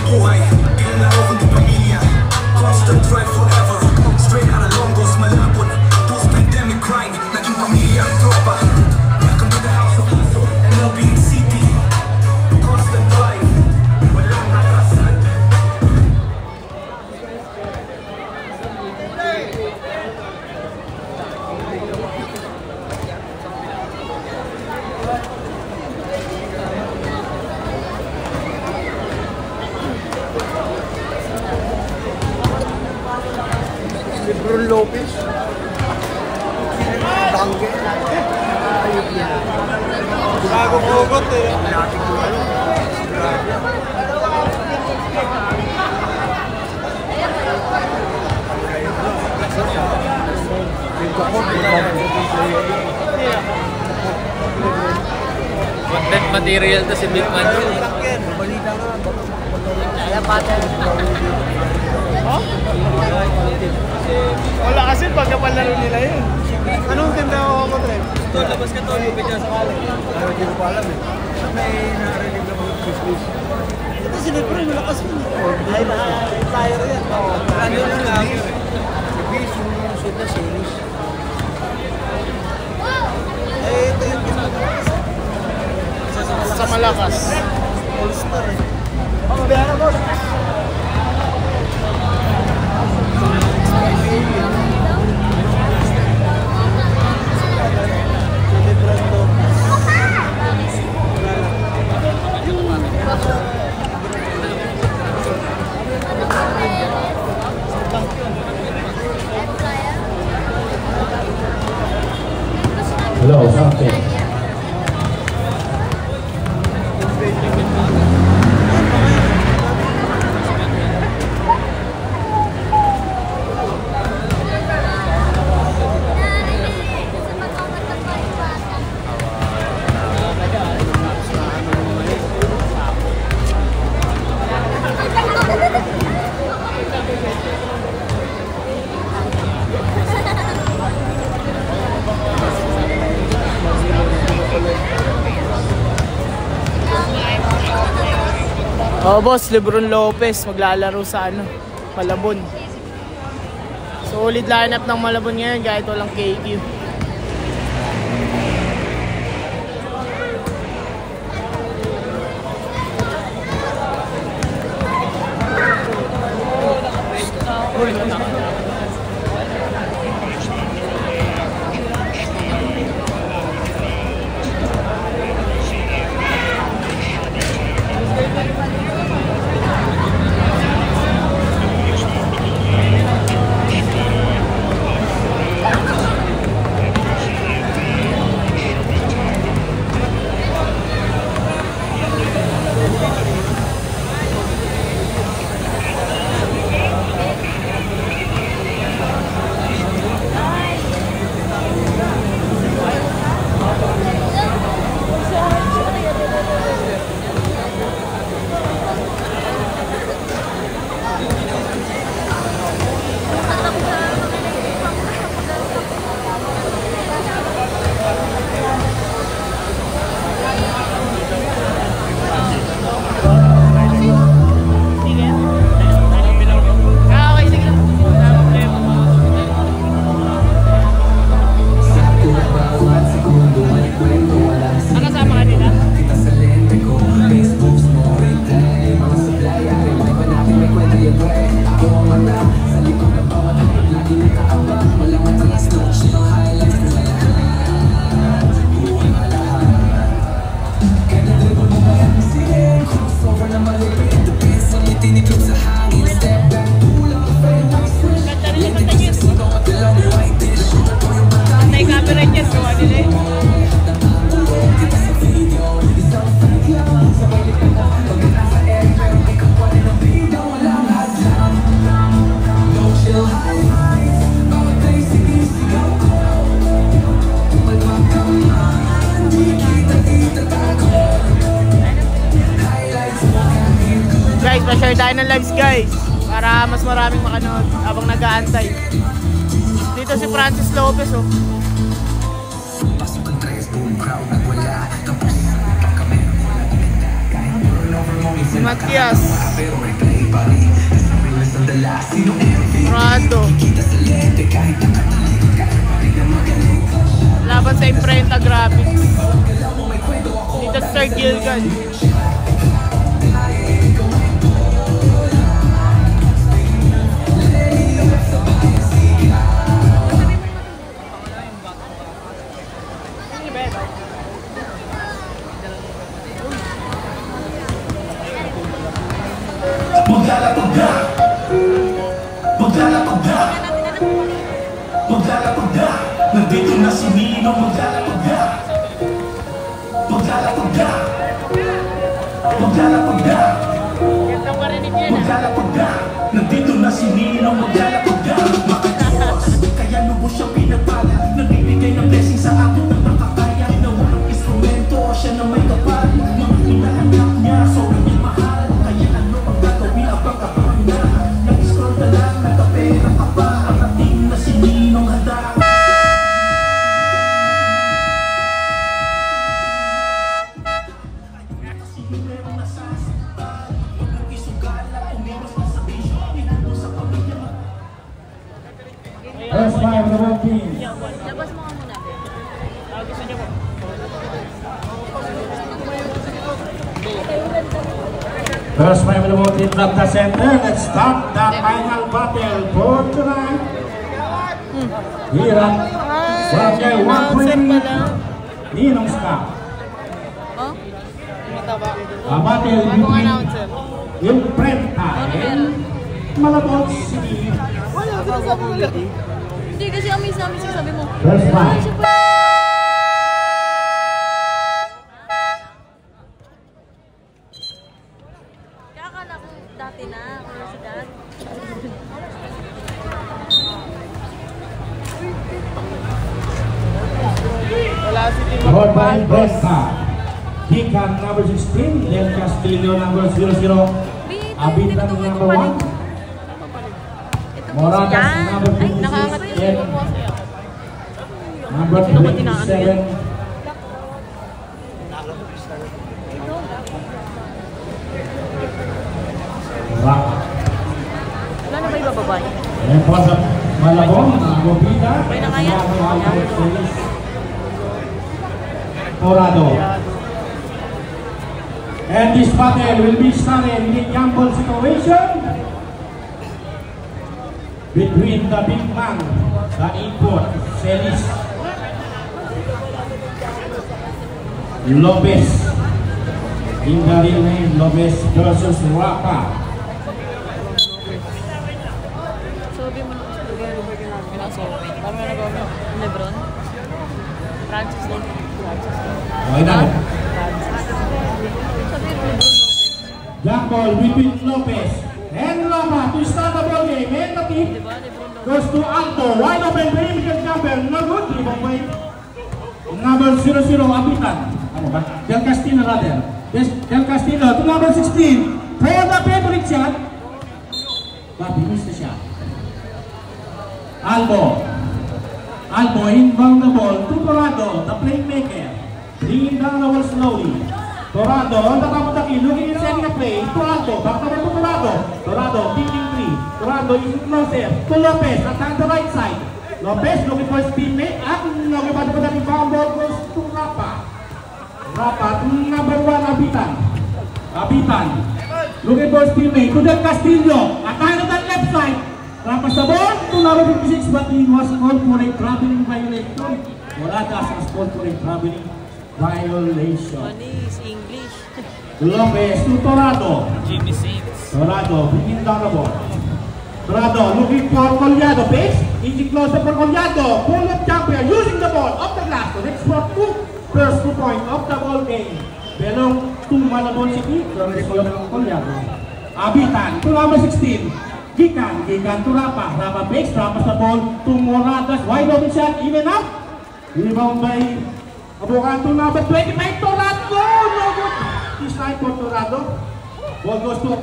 buhay, di lang laro kundi pamilya. Constant drive forever, straight out of Longos, malabon. Post-pandemic grind, naging pamilya ang tropa. Welcome to the house of hustle, MLB City. Constant drive, walang nakasan. Lebron Lopez. Bangge. Ayun yan. Bagong ugot eh. Natin ko ano. Content material to si Big Man. Balita nga. Kaya pata. Wala kasi pagkapalaro nila yun. Anong team na ako mo, Trev? Ito, labas ka to. Lupit yan sa kala. Hindi ko pa alam eh. May narinig na mga business. Ito si Lebron, malakas mo. Ay, flyer yan. Ano yun lang? Sabi, sumunod na series. Eh, ito yung sa malakas. All-star eh. Oh, mabihan na po. Hello, something. Oh, boss, Lebron Lopez maglalaro sa Malabon. Solid lineup ng Malabon ngayon kahit walang KQ. Pa-share tayo ng lives guys para mas maraming makanood habang nag-aantay. Dito si Francis Lopez oh. Si Matias. Rado. Laban sa Imprenta Graphics. Dito sa Sir Gilgan. Maglalapag na! Maglalapag na! Maglalapag na! Nandito na si Nino, maglalapag na! Maglalapag na! Maglalapag na! Maglalapag na! Nandito na si Nino, maglalapag na! Makatiyos, kaya lubos siya pinagpala. Nagbibigay ng blessing sa akin na nakakaya. Na walang instrumento, siya na may kapal. Mga inaanak niya, sobrang mahal. Kaya ano ang gagawin, abang kapag na. Nag-scroll ka lang, nagkapera ka pa. Ang ating na si Ninong handa. First five of the ball team. Labas mo nga muna. Gusto niyo po? First five of the ball team from the center. Let's start the final battle for tonight. Here at Barangay 120, Ninong Ska. Oh? Mataba. A battle Bagong between announcer. Imprenta and Malabon City. Wala, sinasabi mo lang. Hindi kasi amis namin sabi mo. First five. Kaya akala ko dati na, or si dad. Wala si Tim Scored by Marcos. Imprenta. Hikan number 16, Del Castillo number 00. Abitan number 1. Moragas number 26 and number 27. Raka. Wala na ba yung bababa? And for the Malabon, Gobida, Okay na kaya? Torado. And this battle will be started in a gamble situation between the big man, the import, Celis Lopez, in the real name Lopez versus Raka. Sabi mo na pinasobi. Parang ano ba? Lebron? Francis din. Okay na. Sabi mo Lebron. Gamble between Lopez and Raka to start the ball game. And the team Diba? Lebron daw. goes to Alto. Wide open perimeter jumper. No good. Rebound by number 00, Abitan. Ano ba? Del Castillo rather. Del Castillo to number 16. For the favorite shot. But he missed the shot. Albo inbound the ball to Torado, the playmaker. Bringing down the ball slowly. Torado on the top of the key, looking and setting a play. To Albo, back to Torado. Torado, thinking three. Torado is closer to Lopez, at the right side. Lopez looking for his teammate. At looking for the rebound ball goes to Rapa. Rapa to number 1, Abitan. Looking for his teammate. To Del Castillo. Attack on the left side. Rapa sa ball to number 56, but he was called for a traveling violation. Moragas was called for a traveling violation. Manis, English. Lopez to Torado. Jimmy Saints. Torado bringing down the ball. Torado looking for Collado. Pace. Inching closer for Collado. Pull-up jumper using the ball off the glass. The next for first 2 points of the ball game. Belong to Malabon City. Collado. Abitan to number 16. Gikan to Rapa. Rapa Pace. Rapa sa ball to Moragas. Wide open shot. Even up. Rebound by Abukan to number 25. Torado. No good. This time for Torado. Ball goes to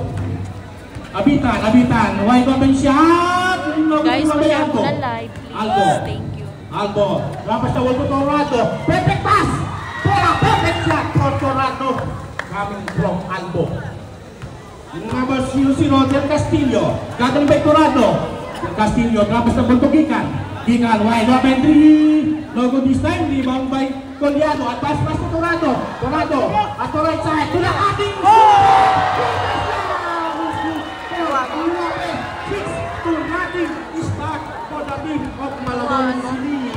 Abitan. Wide open shot. Guys, share mo na live, please. Thank you. Albo. Rapa sa ball to Torado. Perfect pass. Perfect shot for Torado. Coming from Albo. Number 00, Del Castillo. Gagaling by Torado. Del Castillo, tapos na punto Gikan. Gikan, wide open 3. No good this time. Rebound by Coliano. At pass to Torado. Torado, at the right side. To the ating start for the team of Malabon City.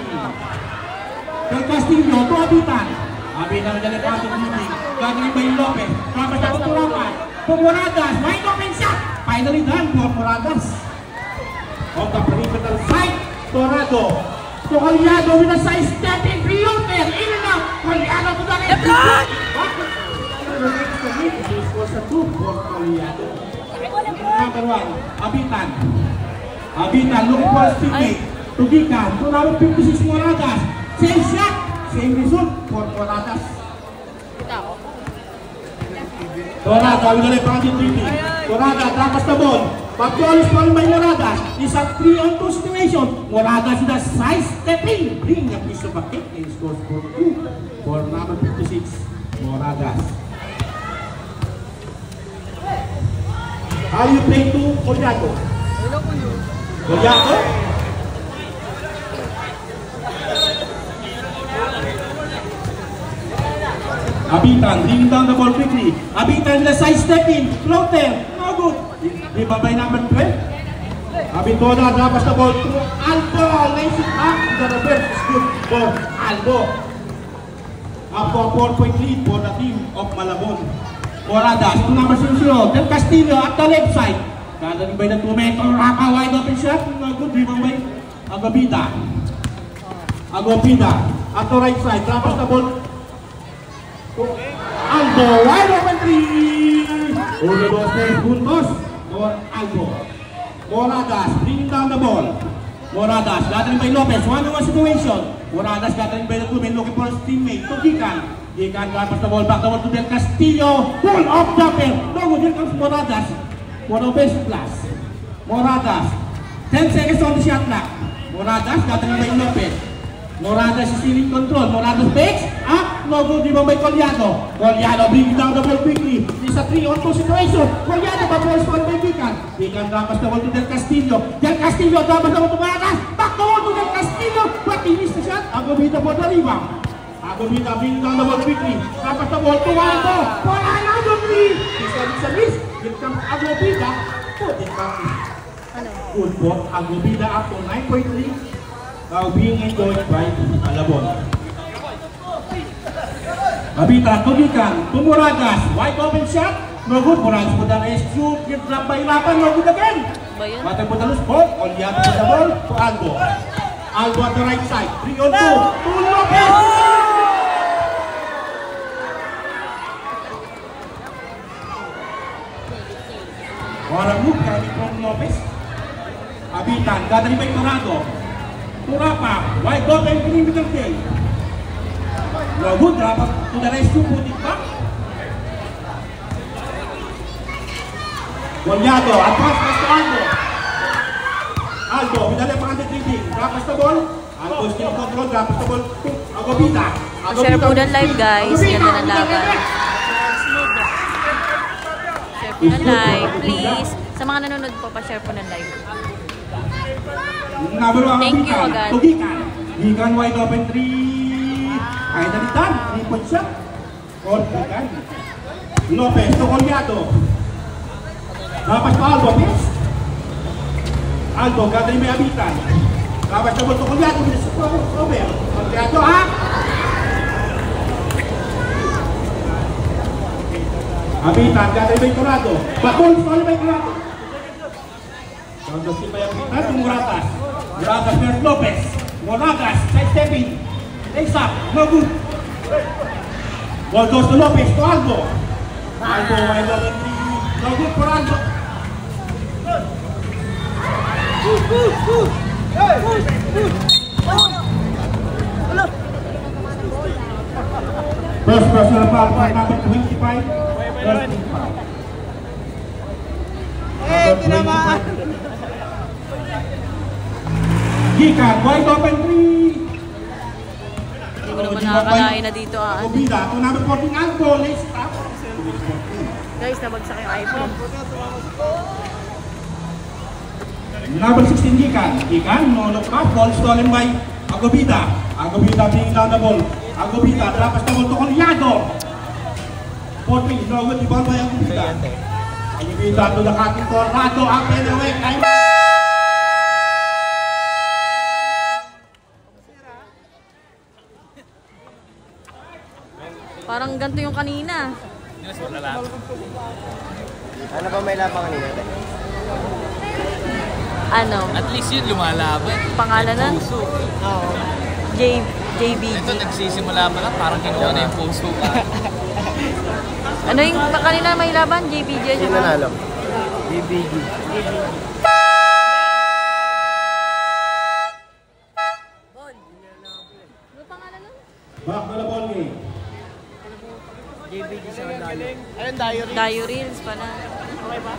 Del Castillo, to Abitan. Abitan na dali pa itong leading. Gagaling by Lopez. Tapos na Puturapan. Moradas, wide open shot. Finally done for Moradas. On the perimeter side, Torado. To Coliano with a side step in Prioter. In and out. Coliano to the next. This was a 2 for Coliano. Number 1, Abitan. Abitan looking for his teammate. To Gikan. To number 56, Moradas. Same shot. Same result for Moradas. Torada, with the left-handed dribbling. Torada, trapas the ball. Pablo is falling by Moradas. It's a 3-on-2 situation. Moradas with a side stepping. Bring a piece of a kick and scores for 2 for number 56, Moradas. How you play to Coliano? Coliano? Abitan, bringing down the ball quickly. Abitan with a side step in. Floater, no good. Rebound by number 12. Abitoda drops the ball to Albo. Lays it up. The reverse is good for Albo. Up to a 4-point lead for the team of Malabon. Moradas to number 00. Del Castillo at the left side. Gathering by the 2-meter. Raka wide open shot. No good. Rebound by Agobida. Agobida at the right side. Drops the ball. Albo, wide open 3. Uno, dos, tres puntos for Albo. Moradas bringing down the ball. Moradas gathering by Lopez. 1-on-1 situation. Moradas gathering by the 2 men looking for his teammate. To Gikan. Gikan drops the ball back the ball to Del Castillo. Pull off jumper. No good. Here comes Moradas. One of best class. Moradas. 10 seconds on the shot clock. Moradas gathering by Lopez. Moradas is still in control. Moradas takes up. No good. Rebound by Coliano. Coliano bringing down the ball quickly. It's a 3-on-2 situation. Coliano but ball is followed by Gikan. Gikan drops the ball to Del Castillo. Del Castillo drops the ball to Moradas. Back the ball to Del Castillo. But he missed the shot. Agobida for the rebound. Agobida bringing down the ball quickly. Drops the ball to Albo. For another 3. It's a miss. Here comes Agobida. Put it back. Good for Agobida up to 9.3. Now being enjoyed by Malabon. Abitan to Gikan, to Moradas, wide open shot, no good. Moradas put the rescue, get dropped by Lapan, no good again. Batay put the loose ball, Coliano put the ball to Albo. Albo at the right side, 3-on-2, to Lopez. What a move coming from Lopez. Abitan, gathering by Torado. Turapa, wide open perimeter game. No good, drop to the rescue, put it back. Coliano, advance pass to Albo. Albo, with the left-handed dribbling, drops the ball. Albo still control, drops the ball to Agobida. Share po ng live guys, ganda ng laban. Share po ng live, please. Sa mga nanonood po, pa-share po ng live. Thank you agad. To Gikan. Gikan wide open 3. Kahit nalitan, 3-point shot. For Gikan. Lopez to Coliano. Dapat pa Albo, please. Albo, gathering may Abitan. Dapat na to Coliano. Over. Coliano, ha? Abitan, gathering may Torado. Bakol, follow by Torado. Conducted by Abitan to Moradas. Moradas versus Lopez. Moradas, side stepping. Takes up, no good. Ball goes to Lopez, to Albo. Albo, wide open 3. No good for Albo. First personal foul by number 25. Tinamaan! Gikan, wide open 3. Hindi ko naman nakakalain na dito ah. Agobida, to number 14, Albo, let's stop. Guys, nabagsak yung iPhone. Number 16, Gikan. Gikan, no look back, ball stolen by Agobida. Agobida being down the ball. Agobida, trapas the ball to Coliado. 14, no good, the ball by Agobida. Agobida to the cutting Tornado, up and away. Parang ganito yung kanina. Yes, wala lang. Ano ba may laban kanina? Ano? At least yun lumalaban. Pangalan nun? Puso. Oo. JBG. Ito nagsisimula pa lang, parang kinuha na yung puso ka. Ano yung kanina may laban? JBG siya ba? Nanalo? BBG. Ano pangalan nun? Back na the ball game. JBG siya nanalo. Ayun, diary. Dio Reels pala. Okay ba?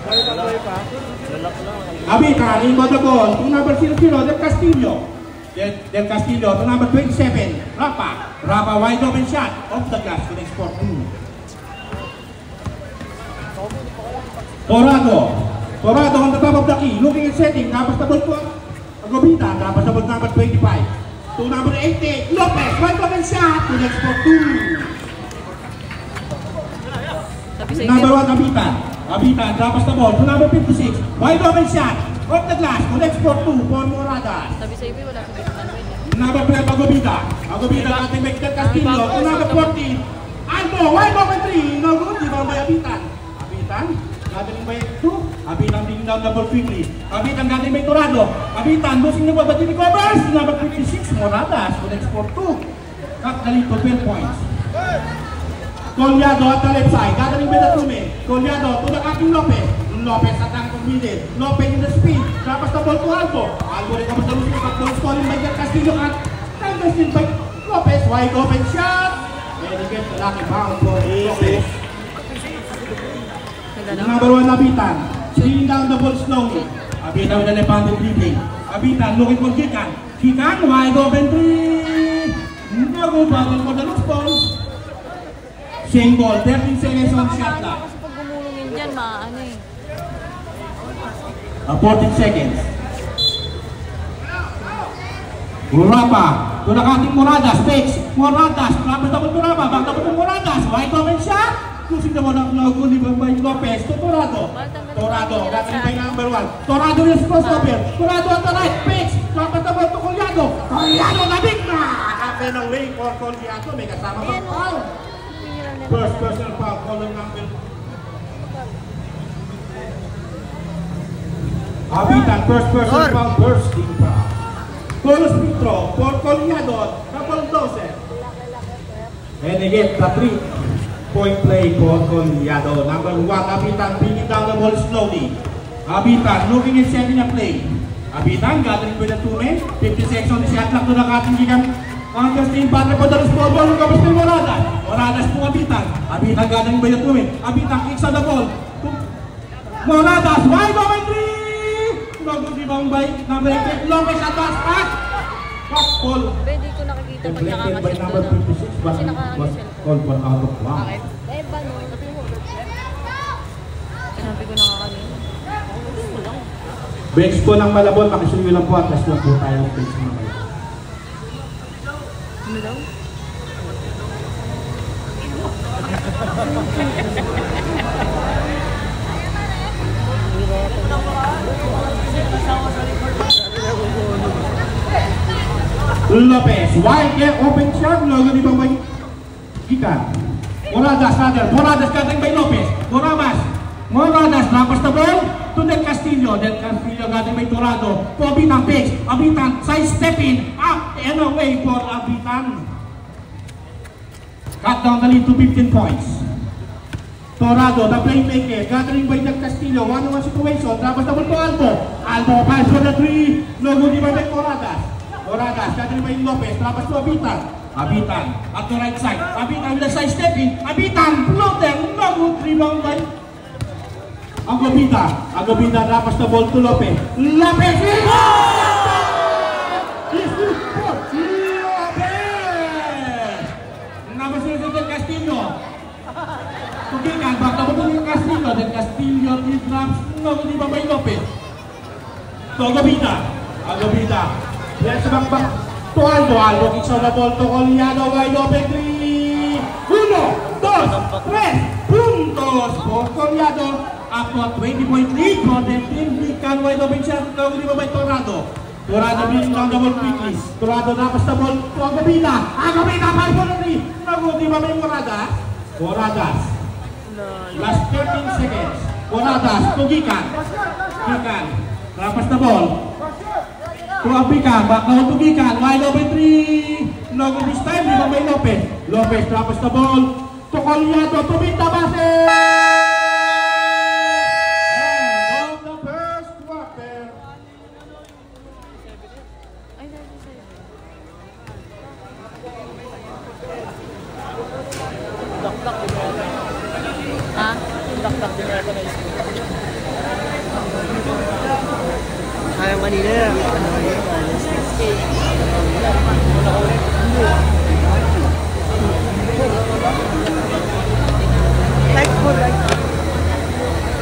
Okay pa? Lalak lang. Abitan, inbound the ball to number 00, Del Castillo. Del Castillo to number 27, Rapa. Rapa wide open shot off the glass to the export. Torado on the top of the key, looking at setting, tapos the ball to Agobida, tapos the ball number 25. To number 88, Lopez, wide open shot to the export 2. Sabi sa Number inyo. 1, Abitan. Abitan, tapos the ball to number 56, wide open shot off the glass to the export 2 for Moradas. Sabi sa inyo, wala sa Bitcoin. Number 12, Agobida. Agobida, ating back Del Castillo to number 14, Albo, wide open 3, no good, di ba may Abitan? Abitan, gathering by 2, Abitan taking down the ball quickly. Abitan gathering by Torado. Abitan losing the ball but he recovers. Number 56, Moradas to the export 2. Cut the lead to 12 points. Coliado at the left side, gathering by the 2 men. Coliado to the cutting Lopez. Lopez at ang middle. Lopez in the speed. Tapos the ball to Albo. Albo recovers the losing but ball stolen by Del Castillo at number still by Lopez. Wide open shot. And he gets the lucky bound for Lopez. Number 1, Abitan. Stealing down the ball slowly. Abitan with the left-handed dribbling. Abitan looking for Gikan. Gikan, wide open 3. No good battle for the loose ball. Same ball, 13 seconds on shot clock. Kasi pag gumulungin dyan, maano eh. 14 seconds. Rapa, to the cutting Moradas, takes Moradas, tapos dapat to Rapa, back dapat to Moradas, wide open shot. Losing the ball ng good by Lopez to Torado. Torado, gathering by number 1. Torado is crossover. Torado at the right, takes, tapos the ball to Coliado. Coliado na big na! Happen away for Coliado, may kasama pang foul. First personal foul, column number. Abitan, first personal foul, first team foul. Tolos Pitro, for Coliado, double dozen. And again, the 3-point play for Coliado. Number 1, Abitan bringing down the ball slowly. Abitan looking and setting a play. Abitan gathering with the 2 men. 50 seconds on the shot clock to the cutting Gikan. Understeam battle for the small ball. Lucas to Moradas. Moradas to Abitan. Abitan gathering by the 2 men. Abitan kicks on the ball. Moradas wide open 3. Good rebound by number 8. Lopez advance pass. Pass ball. Hindi ko nakikita pag Deflected by nakakasip number doon. 56 but Kasi was called for out of bounds. Bakit? Eh, ba no? Sinabi ko nakakanina. Bench po ng Malabon, makisuyo lang po at last lang po tayo ng bench ng Malabon. Ano daw? Lopez, wide get open shot, logo di bang by Gikan. Moradas rather, Moradas gathering by Lopez. Moradas lampas the ball to Del Castillo. Del Castillo gathering by Torado. To Abitan picks. Abitan side stepping up and away for Abitan. Cut down the lead to 15 points. Torado, the playmaker, gathering by Del Castillo. 1-on-1 situation. Lampas the ball to Albo. Albo pass for the 3. Logo di bang by Moradas. Moradas gathering by Lopez. Lampas to Abitan. Abitan at the right side. Abitan with the side stepping. Abitan floater. No good rebound by Agobida. Agobida lampas the ball to Lopez. Lopez! Number 6 Del Castillo. To Gikan. Torado, then Castillo, three drops, no good, Ibabay Lopez. To Agobita. Yes, back. To Aldo, kicks on the ball to Coliano, wide open, 3, 1, 2, 3 puntos for Coliano. Up to a 20-point lead for the team. Bican, wide open shot, no good, Ibabay Torado. Torado being down the ball quickly. Torado napas the ball to Agobita. Agobita, 5-3, no good, Ibabay Moradas. Last 13 seconds. Moradas to Gikan. Rapas the ball. To Abican, back down to Gikan. Wide open 3. No good this time. Ibabay Lopez rapas the ball. To Coliano to beat the basket. End of the first quarter. Ha? Dakdak din ako na isip. Ayaw kanina yan.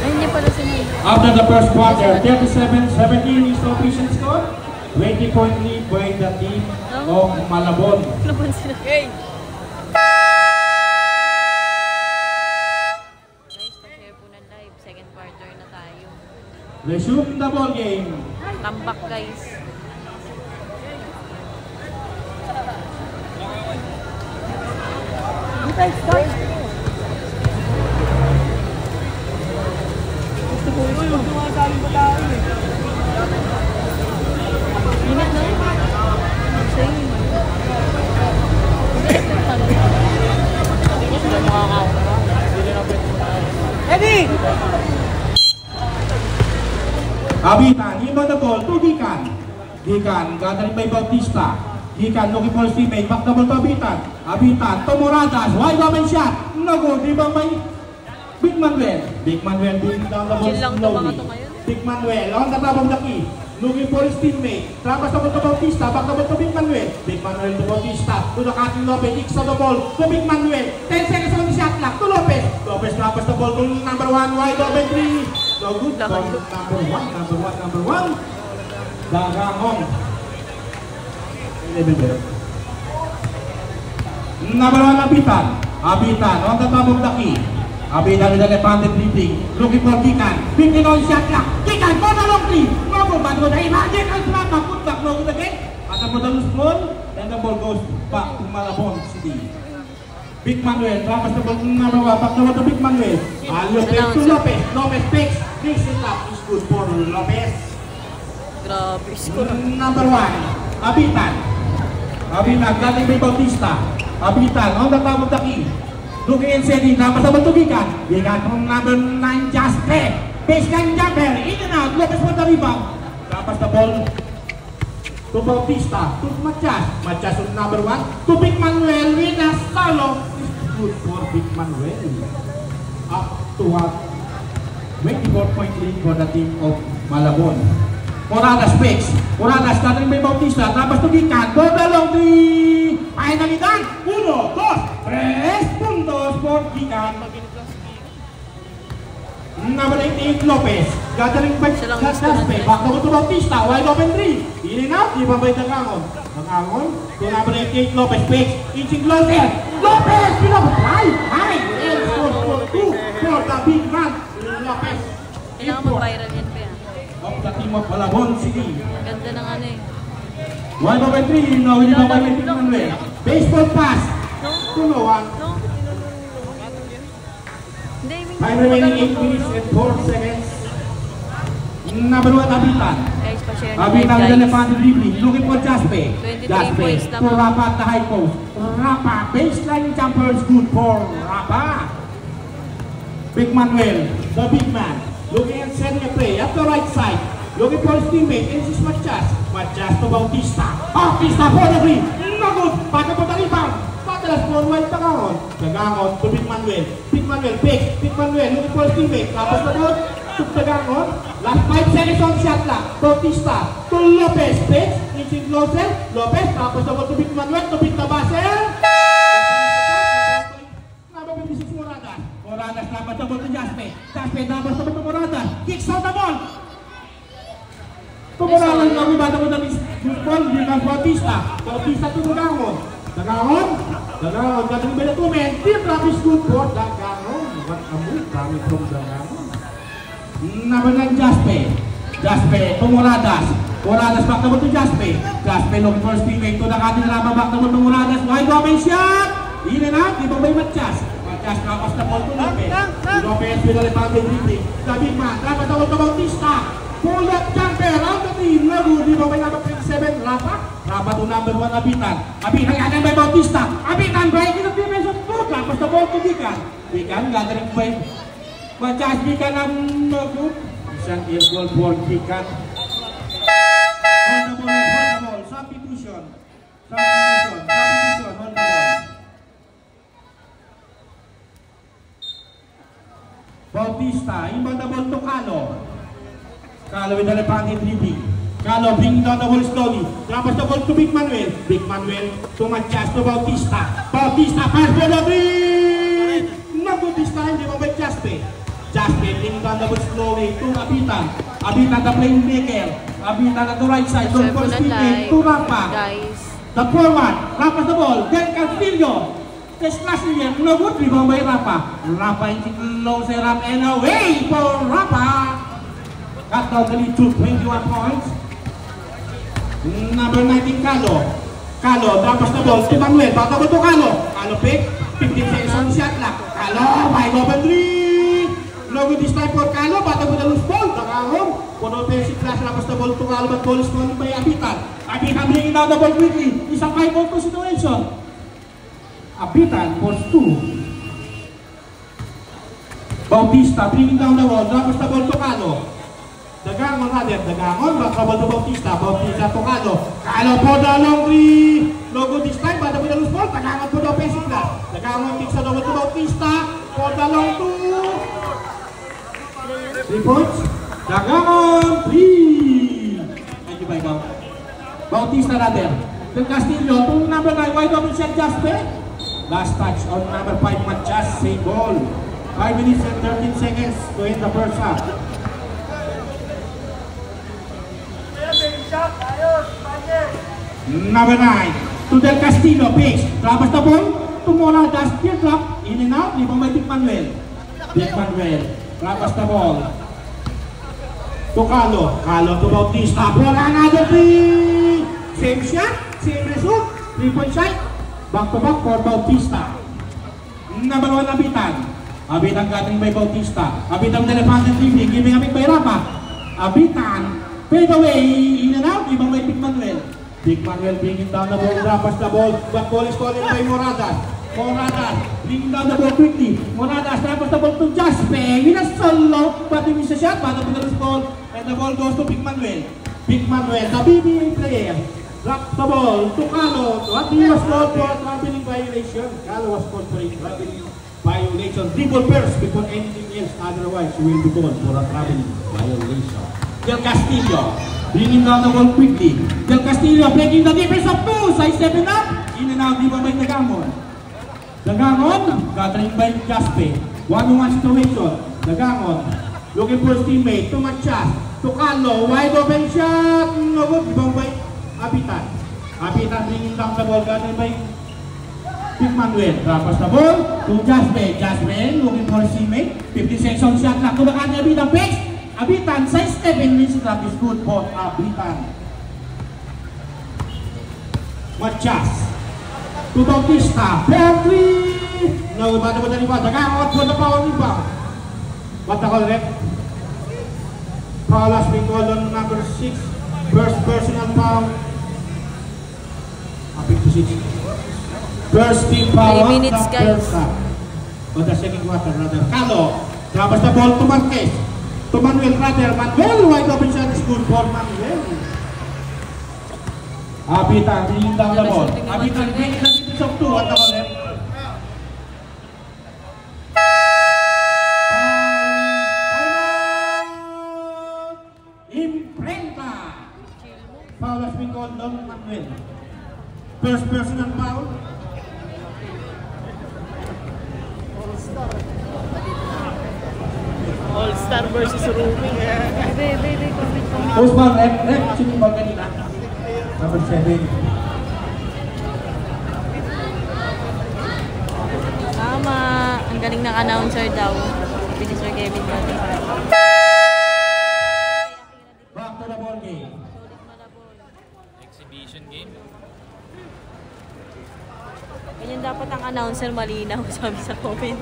Ay, hindi pala sinay. After the first quarter, 37-17 is the official score. 20-point lead by the team of Malabon. Laban sila. Hey! Guys, pa-share po ng live. Second quarter na tayo. Resume the ball game. Tambak, guys. Ingat na. Sa'yo. Eddie! Abitan, himo the ball to Gikan. Gathering by Bautista. Gikan looking for his teammate. Back the ball to Abitan. Abitan to Moradas. Wide open shot. No good. Di ba may Big Manuel being down the ball Chill lang to mga slowly. to ngayon. Big Manuel on the top of the key. Looking for his teammate. Trapas the ball to Bautista. Back the ball to Big Manuel. Big Manuel to Bautista. To the cutting Lopez. Kicks on the ball to Big Manuel. 10 seconds on the shot clock to Lopez. Lopez trapas the ball to number 1. Wide open 3. No good. Number one. Dagangong. Number 1, Abitan on the top of the key. Abitan with the left-handed dribbling. Looking for Gikan. 15 on shot clock. Gikan, go the long three. No good, but good. Imagine ang slap. Put back, no good again. At the ball ball, and the ball goes back to Malabon City. Big Manuel, trapas the ball to number 1. Back the ball to Big Manuel. Lopez to Lopez. Lopez picks. This it up is good for Lopez. Grabe, score. Number 1, Abitan, galing by Bautista. Abitan on the top of the key. Looking and setting, trapas the ball to Gikan. Gikan from number 9, Jasper. Baseline jumper, in and out. Lopez for the rebound. Trapas the ball to Bautista, to Matias on number 1, to Big Manuel with a solo. It's good for Big Manuel. Up to a 24-point lead for the team of Malabon. Moradas picks. Moradas gathering by Bautista. Trapas to Gikan. Go along the finally done. 1, 2, 3 puntos for Gikan. Number 88, Lopez. Gathering by Jaspe. Back to Bautista. Wide open 3. In and out. Di ba by Dangangon? Dangangon. To number 88, Lopez picks. Inching closer. Lopez! Pinapatay! High! And score for 2 for the big man. Lopez. Kailangan mag-viral yan pa yan. Of the team of Malabon City. Ganda ng ano eh. 1 over 3, no, hindi ba by Big Manuel? Baseball pass. 2-1. No? Hindi, Time remaining 8 minutes and 4 seconds. Number 1, Abitan. guys, pa-share ng Abitan with the live, guys. left-handed dribbling. Looking for Jaspe. 23 points to naman. Rapa at the high post. Rapa, baseline jumper is good for Rapa. Big Manuel, the big man. Looking at setting a play at the right side. Looking for his teammate. This is Matias to Bautista. Bautista for the three. No good. Back up on the rebound. Matalas forward Dangangon. Dangangon to Big Manuel. Big Manuel picks. Big Manuel looking for his teammate. Tapos the ball to Dangangon. Last 5 seconds on shot clock. Bautista to Lopez. Picks. Inching closer. Lopez. Tapos the ball to Big Manuel. To beat the basket. Number 56 Moradas. Moradas dapat double to Jaspe. Jaspe dapat double to Moradas. Kicks on the ball. Moradas na bumata mo ng ball. Di ka Bautista. Bautista to Dagangon. Dagangon. Dagangon. Dagangon ba na 2 men. Deep drop is good for Dagangon. What a move coming from Dagangon. Number 9 Jaspe. Jaspe to Moradas. Moradas back double to Jaspe. Jaspe looking for speedway to Dagangon. Nalaman back double to Moradas. Wide open shot. In and out. Di ba may Matias? Matias kapas na ball to Lopez. Lopez with a rebounded dribbling. The big man. Dapat double to Bautista. Pull-up jumper out the team. Lagu di bawah number 27 Rapa. Rapa to number 1 Abitan. Abitan gathering by Bautista. Abitan breaking the defense of Tuka. Pas the ball to Bikan. Bikan gathering by Matias. Bikan ang good. Isang air goal for Bikan. Hold the ball. Substitution. Hold the ball. Bautista, inbound the ball to Calo. Calo with the left-handed dribbling. Calo bringing down the ball slowly. Drops the ball to Big Manuel. Big Manuel to Matias to Bautista. Bautista pass for the three. No good this time. Di ba by Jaspe? Jaspe bringing down the ball slowly to Abitan. Abitan the playmaker. Abitan at the right side. Don't for speeding to Rapa. The forward. Rapas the ball. Then Castillo. The slash again. No good. Di ba by Rapa? Rapa in low say Rap and away for Rapa. Cut down the lead to 21 points. Number 19, Calo. Calo, dapat na ball. Manuel, bata mo to Calo. Calo pick. 15 seconds on shot clock. Calo, wide open 3. No good this time for Calo. Bata mo na loose ball. Dagangon. One offensive class. Dapat na ball to Calo. But ball is going by Abitan. Abitan bringing down the ball quickly. Isang 5-on situation. Abitan force 2. Bautista bringing down the ball. Dapat na ball to Calo. Dagangon rather, Dagangon, bakabal to Bautista, Bautista to Calo. Calo po the long three. No good this time, bata with the loose ball. Dagangon po the offensive class. Dagangon kicks the double to Bautista for the long 2. 3 points. Dagangon 3. Thank you, by God. Bautista rather. Del Castillo to number 9, wide open shot Jaspe. Last touch on number 5, Matias, same ball. 5 minutes and 13 seconds to end the first half. Number 9 to Del Castillo, pace. Trapas the ball to Moradas, tear drop, in and out, libang by Big Manuel. Big Manuel, trapas the ball to Calo. Calo to Bautista, for another 3. Same shot, same result, 3-point shot. Back to back for Bautista. Number 1, Abitan. Abitan gathering by Bautista. Abitan with the left-handed dribbling, giving a big by Rapa. Abitan, fade away, in and out, ibang by Big Manuel. Big Manuel bringing down the ball, Rapas the ball, but ball is stolen by Moradas. Moradas bringing down the ball quickly. Moradas Rapas the ball to Jaspe. With a solo, but he misses a shot, but the ball, and the ball goes to Big Manuel. Big Manuel, the BBA player, drops the ball to Calo. What he was called for traveling violation. Calo was called for a traveling violation. Dribble first before anything else, otherwise he will be called for a traveling violation. Del Castillo bringing down the ball quickly. Del Castillo breaking the defense of 2. Size 7 up. In and out, di ba by Dagangon? Dagangon, gathering by Jaspe. 1-on-1 situation. Dagangon, looking for his teammate. To Matias. To Calo. Wide open shot. No good. Di ba by Abitan? Abitan bringing down the ball. Gathering by Big Manuel. Trapas the ball to Jaspe. Jaspe looking for his teammate. 50 seconds shot clock. To the kanya Abitan picks. Abitan, size 7 minutes that is good for Abitan. Matias to Bautista, fair 3. No, bata mo na liba. Dagangon for the power rebound. What the call, rep? Foul has been called on number 6. First personal foul. 56. First team foul. 3 minutes, guys. For the second quarter, rather. Calo, trapas the ball to Marquez. To Manuel rather, Manuel, wide open shot is good for Manuel. Abitan, bringing down the ball. Abitan, bringing the defense of 2. What the call, rep? Imprenta. Foul has been called on Manuel. First personal foul. All-Star versus Rumi. Comment. Osman, rep, sino ba kanina? Number 7. Tama. Ang galing ng announcer daw. Sabi ni Sir Kevin Mati. Back to the ball game. Exhibition game. Ganyan dapat ang announcer malinaw, sabi sa comment.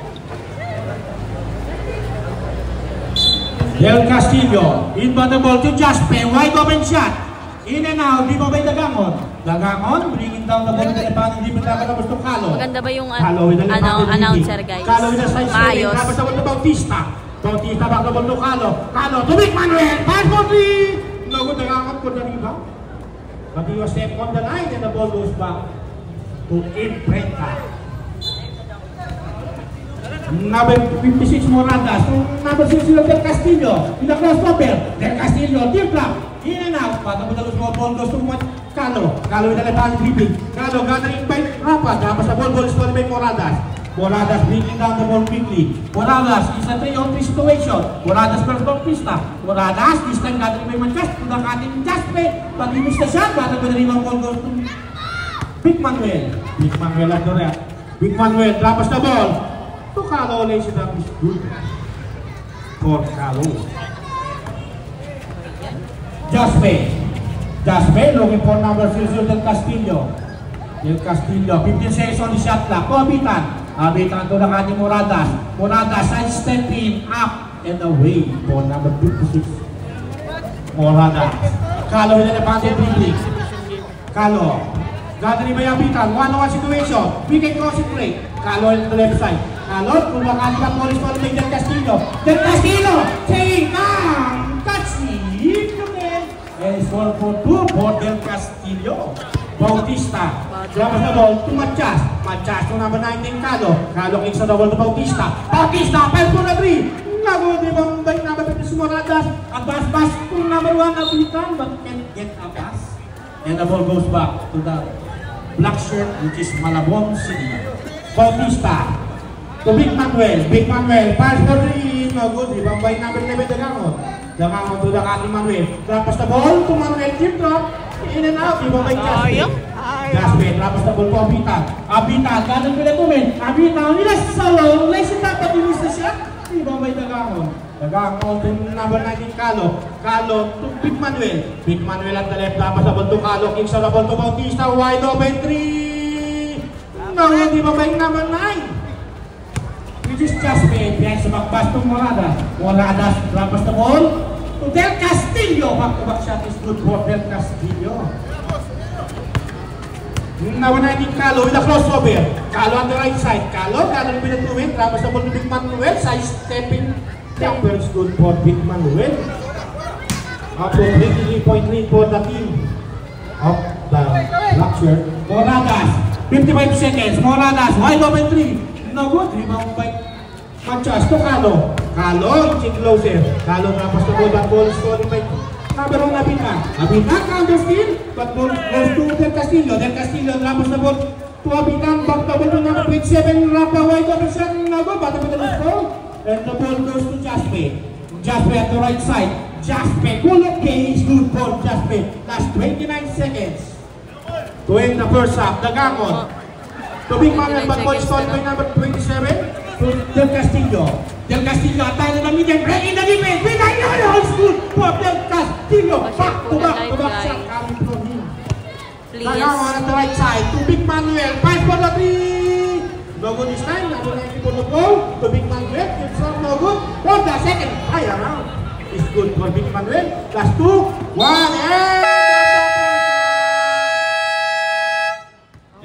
Del Castillo, inbound the ball to Jasper, wide open shot. In and out, di ba ba yung Dagangon? Dagangon, bringing down the ball to the back, hindi ba dapat gusto Kalo? Maganda ba yung Kalo with the announcer, guys? Kalo with the side swing, Maayos. tapos the Bautista. Bautista back the ball to Kalo. Kalo, to Vic Manuel, pass for three! No good, Dagangon for the rebound. But he was step on the line and the ball goes back to Imprenta. Number 56 Morandas, number 6 Del Castillo, in the crossover, Del Castillo, deep drop, in and out, patapos the small ball goes to Kalo, Kalo with the left hand dribbling, Kalo gathering by Rapa, tapos the ball is stolen by Morandas, Morandas bringing down the ball quickly, Morandas is a 3-on-3 situation, Morandas first ball pista, Morandas this time gathering by Manchas, to the cutting Jaspe, but he missed the shot, patapos the rebound ball goes to Big Manuel at the red, Big Manuel, tapos the ball, to Kalo, lays it up is good for Kalo. Jaspe looking for number 0 Del Castillo. 15 seconds on the shot clock. Abitan to the ating Moradas. Moradas side stepping up and away for number 56. Moradas. Kalo with an advantage dribbling. Kalo. Gathering by Abitan. 1-on-1 situation. We can concentrate. Kalo on the left side. Kalo, kumakali ka police call by Del Castillo. Del Castillo! Saying, touch it! And score for 2 for Del Castillo. Bautista. Drop the ball to Machas. Machas to number 19, Kalo. Kalo kicks the ball to Bautista. Bautista, pass for the 3. Nago, di ba by number 50 Moradas. A pass to number 1 Abitan, but can't get a pass. And the ball goes back to the black shirt, which is Malabon City. Bautista. To Big Manuel, pass for 3, no good, rebound by number 11, Dagangon to the cutting Manuel, trapas the ball to Manuel, deep drop, in and out, rebound by Jasper, trapas the ball to Abitan, ganun pala tumin, Abitan, nilas sa wall, lays it up, but he missed the shot, rebound by Dagangon to number 19, Kalo to Big Manuel at the left, trapas the ball to Kalo, kicks the ball to Bautista, wide open 3, no, di ba by number 9? Which is Jasper, behind sa backpass to Moradas, trapas the ball to Del Castillo. Back-to-back shot is good for Del Castillo. Number 19, Kalo with a crossover. Kalo on the right side. Kalo with a 2-win, trapas the ball to Big Manuel. Side stepping jumper is good for Big Manuel. Up to 23-point lead for the team of the black shirt. Moradas, 55 seconds. Moradas, wide open 3. No good, rebound by Machas to Kalo. Kalo, check closer. Kalo trapas the ball, but ball is scored by number 1 Abitan. Abitan counter steal, but ball goes to Del Castillo. Del Castillo trapas the ball to Abitan, back the ball to number 27. Rapa wide open shot, no good, but the ball and the ball goes to Jasper. Jasper at the right side. Jasper, cool okay, is good for Jasper. Last 29 seconds to end the first half. Dagangon. To Big Manuel, but ball is called by number 27 to Del Castillo. Del Castillo, attack the medium, break in the defense. Big Manuel, good for Del Castillo. Back to back shot coming from him. Dagangon at the right side to Big Manuel, pass for the 3. No good this time, number 90 for the goal. To Big Manuel, it's not no good. For the second, high around. It's good for Big Manuel. Last 2, 1,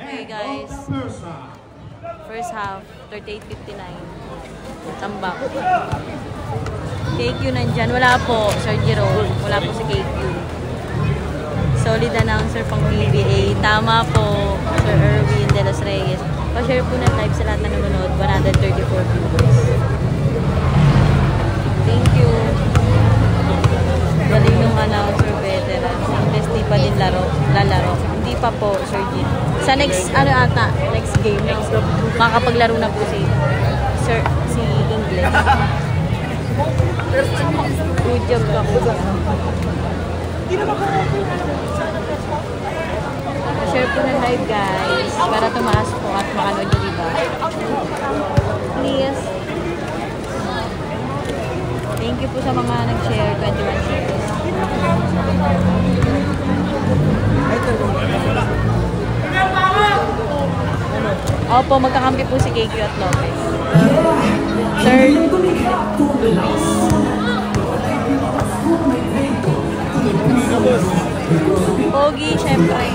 and guys, first half 38-59 tambak. KQ nandyan, wala po Sir Jerome, wala po si KQ. Solid announcer pang PBA, tama po Sir Erwin de los Reyes. Pa-share po ng live sa lahat na nanonood, 134 viewers. Thank you. Galing yung announcer veteran. English di pa din lalaro. Hindi pa po, Sir G. Sa next, next game, makapaglaro na po si English. Good job ka po. Share po ng live guys para tumaas po at makanood yung iba. Please. Thank you po sa mga nag-share. 21 shares. Opo, magkakampi po si KQ at Lopez. Third. Pogi, syempre.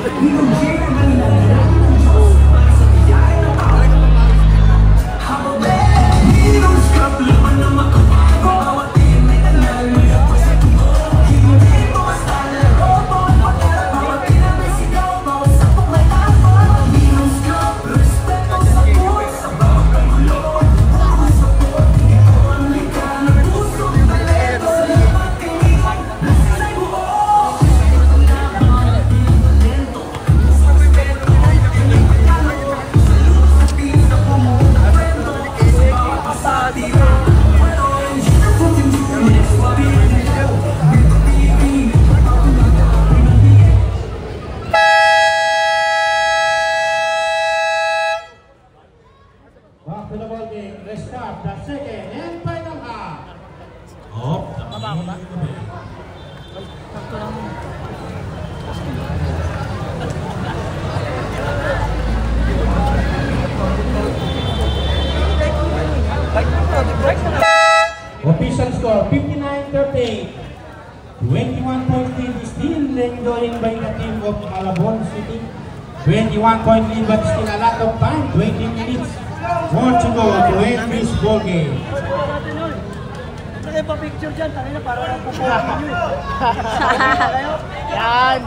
Official score 59-38. 21-point lead is still enjoying by the team of Malabon City. 21-point lead but still a lot of time. 20 minutes more to go to end this ball game. Pa-picture dyan, kanina para lang pupuha nyo eh. Yan!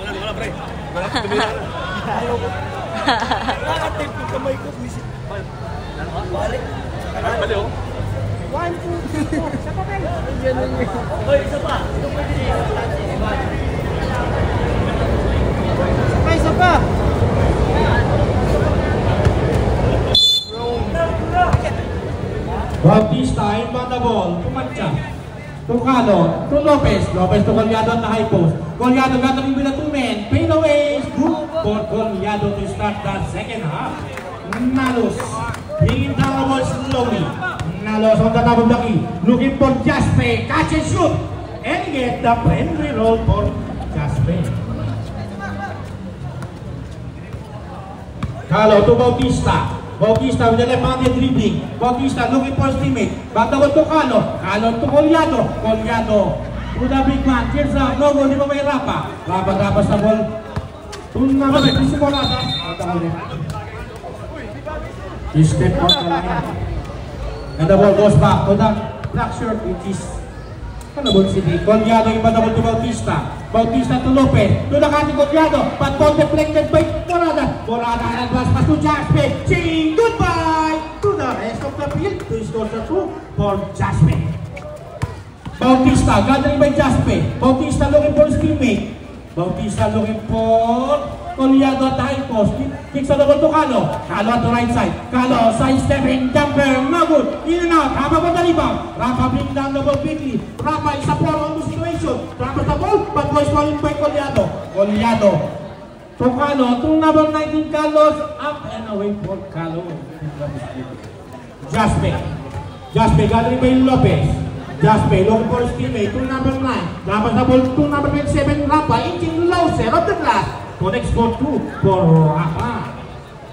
Wala, pre. Wala, tumira. Nakatip yung kamay ko. Balik. Balik, oh. 1, 2, 3, 4. Isa pa, Ben. Ganun yun. Hoy, isa pa. Ito pwede niya. Isa pa. Bautista inbound the ball to Mancha, to Calo, to Lopez, Lopez to Golyado at the high post. Golyado got the with the 2 men, fade away, good for Golyado to start the second half. Nalos, bringing down the ball slowly. Nalos on the top of the key, looking for Jaspe, catch and shoot, and get the friendly roll for Jaspe. Calo to Bautista. Bautista with the left-handed dribbling. Bautista looking for his teammate. Back the ball to Calo. Calo to Golyado. Golyado to the big man. Here's a no goal. Di ba may Rapa? Rapa sa ball. Tunga ba? Isi mo nata. Step on the line. And the ball goes back to the black shirt which is Malabon City. Golyado yung ball to Bautista. Bautista to Lopez. To the cutting Golyado. But ball deflected by Morada. Morada and advance pass to Jaspe. Saying goodbye to the rest of the field. To score the 2 for Jaspe. Bautista gathering by Jaspe. Bautista looking for his teammate. Bautista looking for Golyado at the high post. Kicks on the ball to Calo. Calo at the right side. Calo side stepping jumper. No good. In and out. Rapa for the rebound. Rapa bring down the ball quickly. Rapa is a poor on the situation. Rapa the ball. But was falling by Golyado. Golyado. To Calo. To number 19 Carlos. Up and away for Calo. Jaspe. Jaspe gathering by Lopez. Jaspe looking for his teammate. To number 9. Rapa the ball. To number 27 Rapa. Inching low set of the glass. Connects for 2 for Rapa.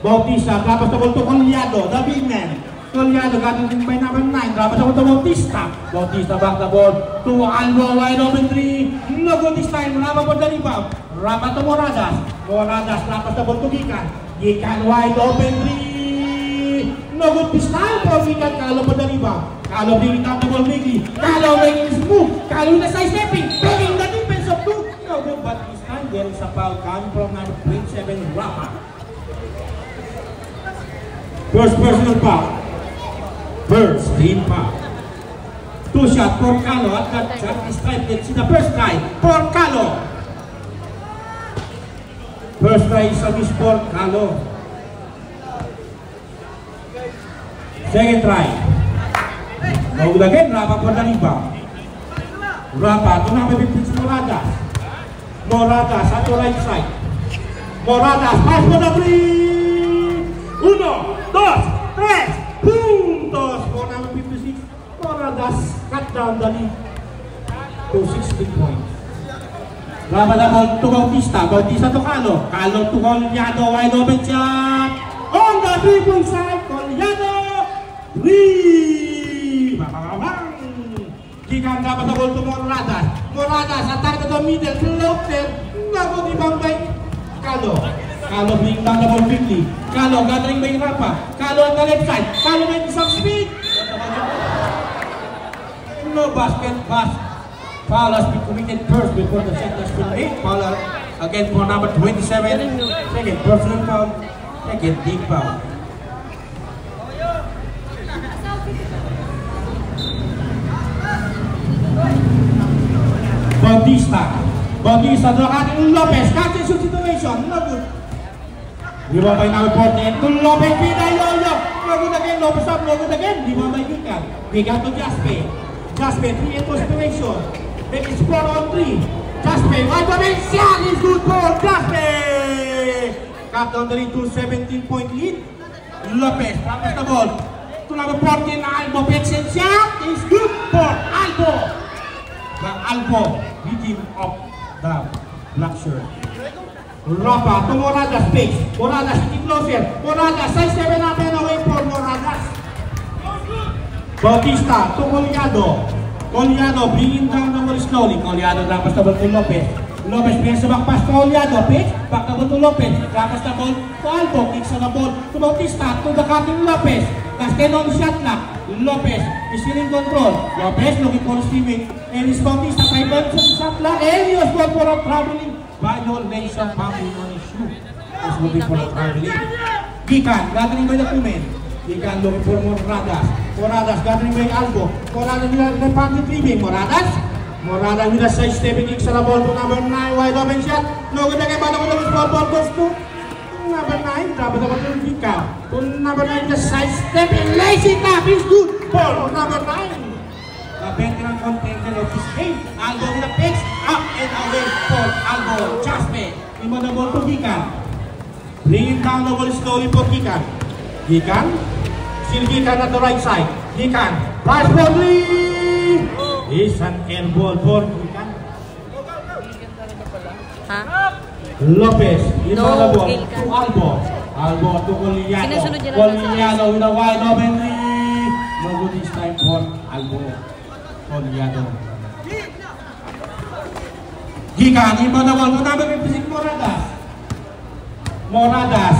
Bautista, dapat the ball to Golyado, the big man. Golyado got it by number 9. Dapat the ball to Bautista. Bautista back the ball to Alvo, wide open 3. No good this time. Rapa for the rebound. Rapa to Moradas. Moradas, dapat the ball to Gikan. Gikan wide open 3. No good this time for Gikan. Calo for the rebound. Calo bringing down the ball quickly. Calo making his move. Calo na side stepping. Breaking the defense of 2. No good, but this time there is a foul coming from number 27 Rapa. First personal foul. First team foul. 2 shot for Calo at that shot is strike. Let's see the first try for Calo. First try is a miss for Calo. Second try. No good again, Rapa for the rebound. Rapa to number 15, Moradas. Moradas at the right side. Moradas, pass for the three. 1, 2, 3 puntos for number 56. Moradas cut down the lead to 16 points. Rapa na ball to Bautista. Bautista to Calo. Calo to Coliado. Wide open shot. On the 3-point side, Coliado. 3. Bang. Gigan dapat na ball to Moradas. Moradas attack to the middle. Closer. Nago di Bambay. Calo. Calo bring down the ball quickly. Calo gathering by Rapa. Calo on the left side. Calo making some speed. No basket pass. Foul has been committed first before the set has been made. Foul again for number 27. Second personal foul. Second team foul. Bautista to ating Lopez. Catch and shoot situation. No good. Lima by number 14. To Lopez. Pinayoyo. No good again. Lopez up. No good again. Lima by Gikan. Gikan to Jaspe. Jaspe 3-8 situation. Make it score on 3. Jaspe, wide open shot is good for Jaspe. Cut down the lead to 17-point lead. Lopez, practice the ball. To number 14, Albo. Pixel shot is good for Albo. The Albo beating up the black shirt. Rapa to Moradas pace. Moradas sitting closer. Moradas, size 7 up and away for Moradas. Bautista to Coliado. Coliado bringing down the ball slowly. Coliado dapat the ball to Lopez. Lopez brings the back pass to Coliado. Pitch, back the ball to Lopez. Dapat the ball to Albo. Kicks on the ball to Bautista. To the cutting Lopez. Castel on the shot clock. Lopez is still in control. Lopez looking for his teammate. And it's Bautista 5 minutes on the shot clock. And he was going for a traveling violation bumping on his shoe. He's looking for a traveling. Gikan gathering by the 2 men. Gikan looking for Moradas. Moradas gathering by Albo. Moradas with a repentant leaving. Moradas with a side stepping kicks on the ball to number 9. Wide open shot. No good again. Ball goes to number 9. Dapat the ball to Gikan. To number 9 the side stepping. Lazy tap is good. Ball to number 9. The veteran contender of this game. Albo with a pitch. Up and away for Albo. Jaspe. Lima the ball to Gikan. Bringing down the ball slowly for Gikan. Gikan. Still Gikan at the right side. Gikan. Pass for 3. Is an air ball for Gikan. Lopez. Is on the ball to Albo. Albo to Coliado. Coliado with a wide open 3. No good this time for Albo. Coliado. Gikan. Is on the ball to number 56 Moradas. Moradas.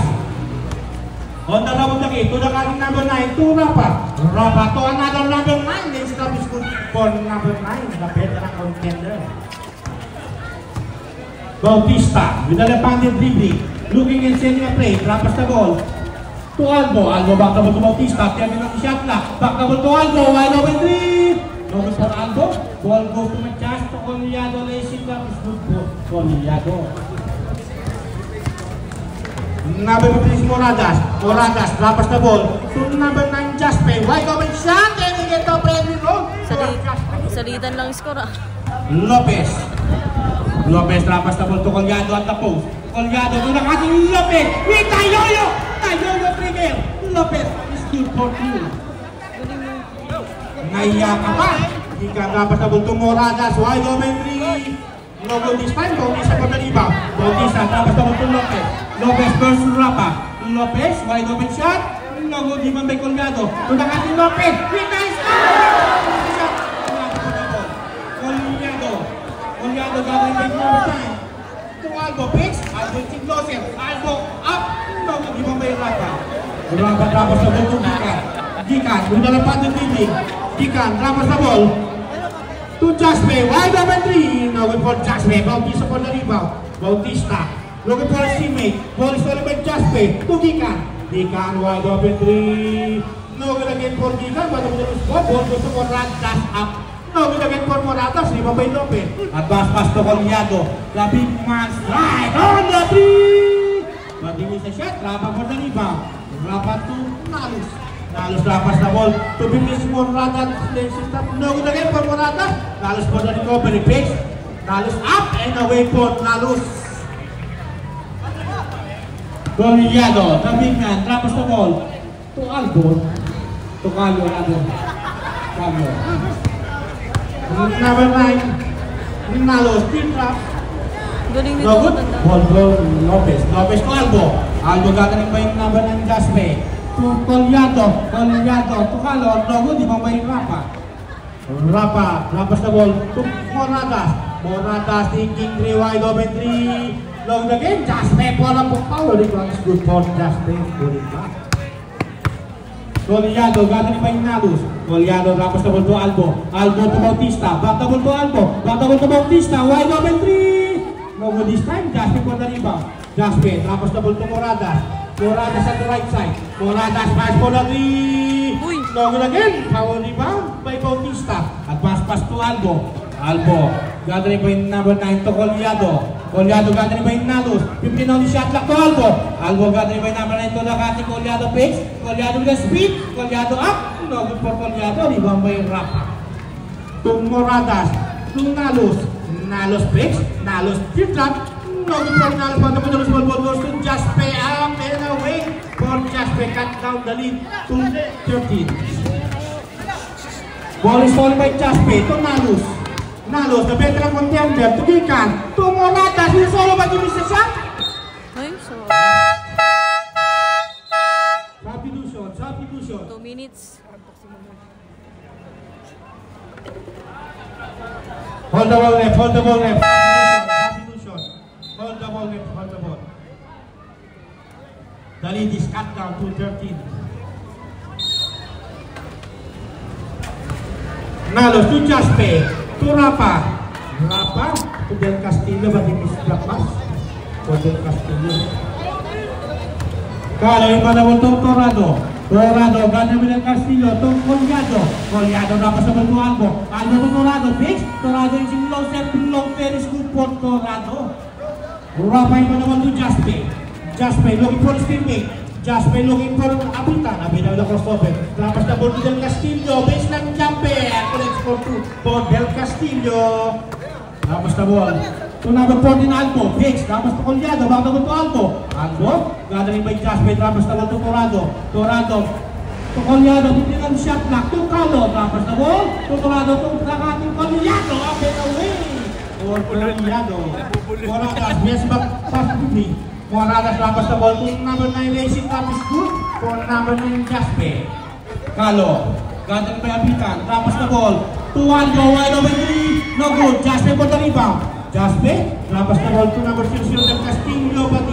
On the double the key to the cutting number 9 to Rapa. Rapa to another number 9. This stop is good for number 9, the veteran contender. Bautista with the left-handed dribbling, looking and sending a play. Rapas the ball to Albo. Albo back the ball to Bautista. Terminal the shot clock. Back the ball to Albo. Wide open 3. No good for Albo. Ball goes to Machas to Coliado. Lazy tap is good for Coliado. Number 56 Moradas. Moradas rapas the ball to number 9 Jaspe. Wide open shot and he gets the play wrong. Salitan lang score ah. Lopez. Lopez rapas the ball to Coliado at the post. Coliado to the cutting Lopez with Tayoyo. Tayoyo trigger. Lopez is good for 2. Naiya ka pa. Gikan rapas the ball to Moradas. Wide open 3. No goal this time. Bautista for the rebound. Bautista rapas the ball to Lopez. Lopez versus Rapa. Lopez, wide open shot. No good, Iman by Coliado. To the cutting Lopez. With nice shot. Coliado gathering by number 9. To Albo, picks. Albo is closer. Albo up. No good, Iman by Rapa. Rapa rapas the ball to Gikan. Gikan, with the left-handed leading. Gikan rapas the ball to Jaspe. Wide open 3. No good for Jaspe. Bautista for the rebound. Bautista. Looking for his teammate. Ball is stolen by Jaspe. To Gikan. Gikan wide open 3. No good again for Gikan. Wide open the ball. Ball goes to Moradas up. No good again for Moradas. Lima by Lopez. Advance pass to Coliado. The big man strike on the 3. But he missed a shot. Rapa for the rebound. Rapa to Nalus. Nalos lapas na ball. To be missed Morata. No good again for Morata. Nalos for the recovery pitch. Nalos up and away for Nalos. Goliado, the big man, drops the ball to Albo. To Carlo. Number 9. Nalos, still drops. Galing nito. No good. Ball Lopez. Lopez to Albo. Albo gagaling pa yung number 9 Jaspe. To Goliado. To Carlo. No good. Di ba may Rapa? Rapas the ball to Moratas. Moratas thinking 3 wide open 3. Long the game, Jaspe, bola po power. It was good for Jaspe. Goliado, gano'n pa yung Nalos. Goliado, tapos the ball to Albo. Albo to Bautista. Back the ball to Albo. Back the ball to Bautista. Wide open 3. No good this time. Jaspe for the rebound. Jaspe, tapos the ball to Moratas. Moratas at the right side. Moratas pass for the 3. No good again. Power rebound by Bautista. At pass to Albo. Albo, gathering pa yung number 9 to Goliado. Goliado gathering pa yung Nalos. 15 on the shot clock to Albo. Albo gathering pa yung number 9 to Lakati. Goliado picks. Goliado with the speed. Goliado up. No good for Goliado. Rebound by Rapa. To Moradas. To Nalos. Nalos picks. Nalos tip trap. No good for Nalos. Pagkapunta ball goes to Jaspe. Up and away for Jaspe. Cut down the lead to 13. Ball is falling by Jaspe. To Nalos. Nalos, the veteran contender, to Gikan, to Moratas, he's all about to miss the shot. Ay, so. Substitution. 2 minutes. Hold the ball left. Substitution. Hold the ball. The lead is cut down to 13. Nalos to Jaspe. To Rapa to Del Castillo, but he missed the pass for Del Castillo. Kala yung manawal to Torado, gana mo Del Castillo, to Goliado, Rapa sa ball to Albo to Torado, fix, Torado is in low set, long very good for Torado. Rapa yung manawal to Jaspe looking for his teammate. Jaspe looking for Abitan with the crossover. Trapas the ball to Del Castillo. Baseline jumper. Connects for Del Castillo. Trapas the ball to number 14 Albo. Hicks. Trapas to Goliado. Back the ball to Albo. Gathering by Jaspe. Trapas the ball to Torado. To Goliado. Titingnan shot clock. To Carlo. Trapas the ball to Torado. To Plakating Goliado. Up and away. For Goliado. Moratas. Yes, back pass to me. Moratas lapas the ball to number 9 Racing Cup is good for number 9 Jaspe. Carlo, gathering by Abitan, lapas the ball to Albo, wide open 3, no good. Jaspe for the rebound. Jaspe, lapas the ball to number 6 Del Castillo, but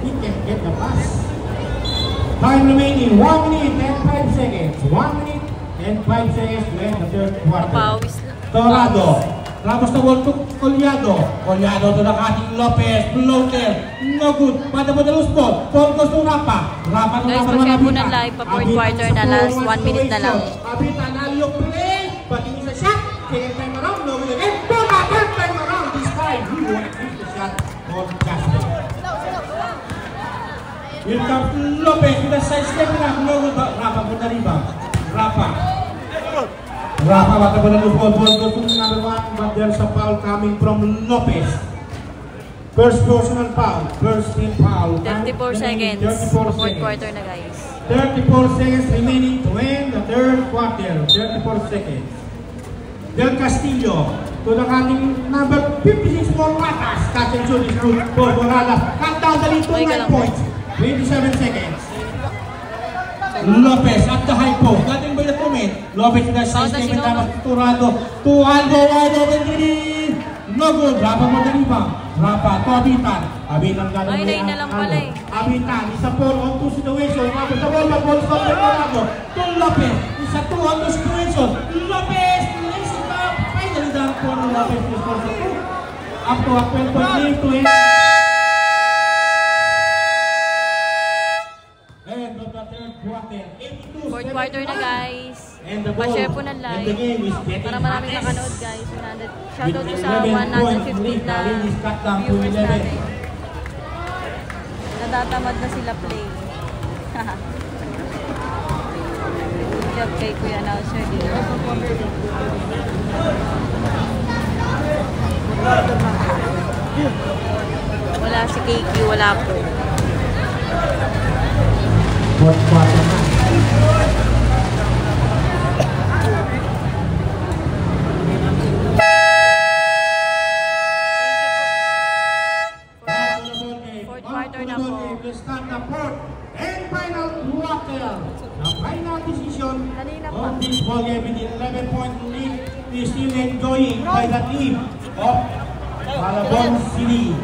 he can't get the pass. Time remaining 1 minute and 5 seconds. 1 minute and 5 seconds to end the third quarter. Torado. Lapas the ball to Goliado to the cutting Lopez, floater, no good. Pada the loose ball, ball goes to Rapa. Guys, magsiyabunan live pa 4th quarter na, last 1 minute na lang. Abitan, Alio play, but he missed a shot. Second time around, no good again. Third time around, this time he won't miss the shot for Jaspe. Here comes Lopez with a side step back, no good. Rapa for the rebound. Rapa batang bola loose ball goes to number 1, but there's a foul coming from Lopez. First personal foul, first team foul. 34 seconds. 34 4th seconds. quarter na, guys. 34 seconds remaining to end the third quarter. 34 seconds. Del Castillo to the cutting number 56 Moratas. Catch and shoot is good for Moratas. Cut down the lead to 9 points. 27 seconds. Lopez at the high post. Gathering by the comment. Lopez in the side step and dapat Torado to Albo, wide open 3. No good. Rapa mo the rebound. Rapa to Abitan gathering by Albo. Abitan is a 4-on-2 situation. Rapa the ball, but ball stop by Torado to Lopez. It's a 2-on-2 situation. Lopez lays it up. Finally done for Lopez to score the 2. Up to a 12-point lead to end. Fourth quarter na, guys. Pa-share po ng live para maraming makanood, guys. 100. Shoutout ko sa 115 na viewers natin. Natatamad na sila play. up kay Kuya Announcer din. Wala si KQ, wala po. Fourth quarter na. Fourth quarter na po. Let's start the fourth and final quarter. The final decision of this ball game with 11-point lead is still enjoying by the team of Malabon City.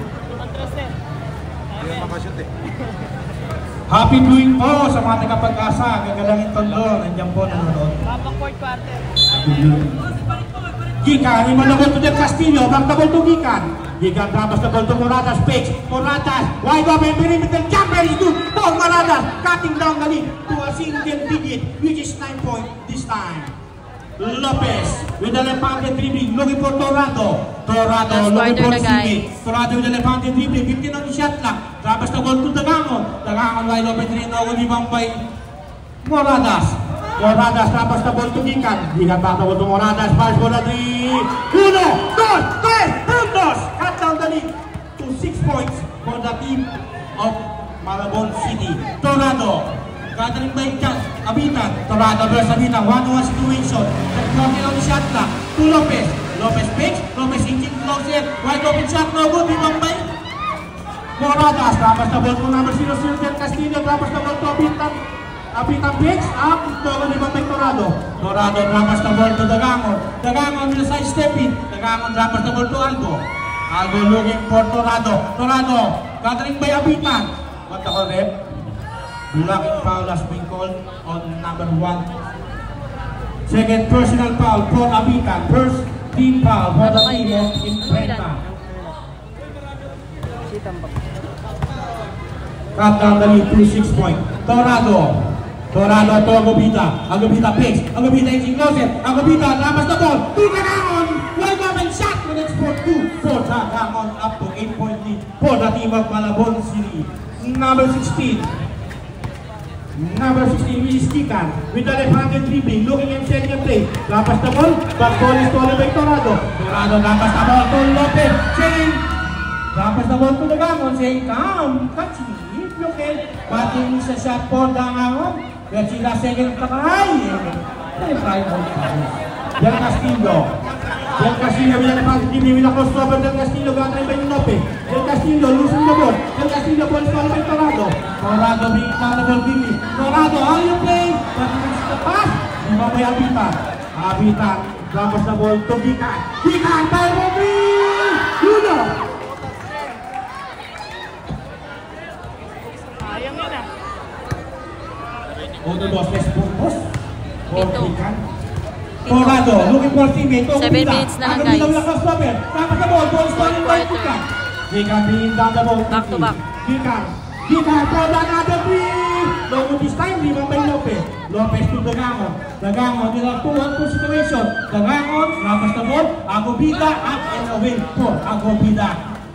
Happy viewing po sa mga tagapag-asa. Gagalangin Tondo, nandiyan po nanonood. Habang fourth quarter. Gikan, imanabot to Del Castillo, back-double to Gikan. Gikan, tapos na ball to Moratas, Page, Moratas, wide open, perimeter, jumper is good for Moratas, cutting down the lead to a single digit, which is 9 points this time. Lopez with the left-handed dribbling, looking for Torado. Torado looking for Simi. Torado with the left-handed dribbling, 15 on the shot clock. Tapos na ball to Dagangon. Dagangon wide open, rin ako ni Bambay. Moratas. Moratas tapos na ball to Gikan. Gikan back na ball to Moratas. Pass for the 3. 1, 2, 3, puntos! Cut down the lead to 6 points for the team of Malabon City. Torado. Gathering by chance, Abitan, Torado versus Abitan, 1-1 situation. Nag-blocking on the shot clock to Lopez. Lopez picks, Lopez inching closer, wide open shot, no good, Bambay. Moratas, tapos na ball to number 0, Del Castillo, tapos na ball to Abitan. Abitan picks, up, no good, Bambay Torado. Torado, tapos na ball to Dagangon. Dagangon will side step in. Dagangon, tapos na ball to Algo. Algo looking for Torado. Torado, gathering by Abitan. What the call, rep? Blocking foul has been called on number 1. Second personal foul for Abitan. First team foul for the team of Imprenta. Cut down the lead to 6 points. Torado. Torado to Agobita. Agobita picks. Agobita is closer. Agobita lamas the ball. To Dagangon. Wide open shot. When it's for 2. For Dagangon up to 8-point lead for the team of Malabon City. Number 16. Number 16, which is Gikan, with the left-handed dribbling, looking and setting a play. Lapas the ball, but ball is stolen by Torado. Torado lapas the ball to Lopez, saying, lapas the ball to Dagangon, saying, come, catch me, if you can. Batting sa shot for Dagangon, that's the second try. Try on Del Castillo. Del Castillo with the left-handed dribbling, with a crossover, Del Castillo got by Lopez. Del Castillo losing the ball. Del Castillo ball is stolen by Torado. Torado being accountable Billy. Torado, how you play? But it's the pass. Di ba may Abitan? Abitan, tapos na ball to Gikan. Gikan, time for three! Yuno! Ayang yun ah. Uno, dos, tres puntos. For Gikan. Torado, looking for teammate. 7 minutes na lang, guys. Tapos na ball is stolen by Gikan. Gikan being down the ball. Back to back. Gikan for another three! Logo this time, di ba by Lopez? Lopez to Dagangon. Dagangon in a 2-1-2 situation. Dagangon, lapas the ball. Agobita up and away for Agobita.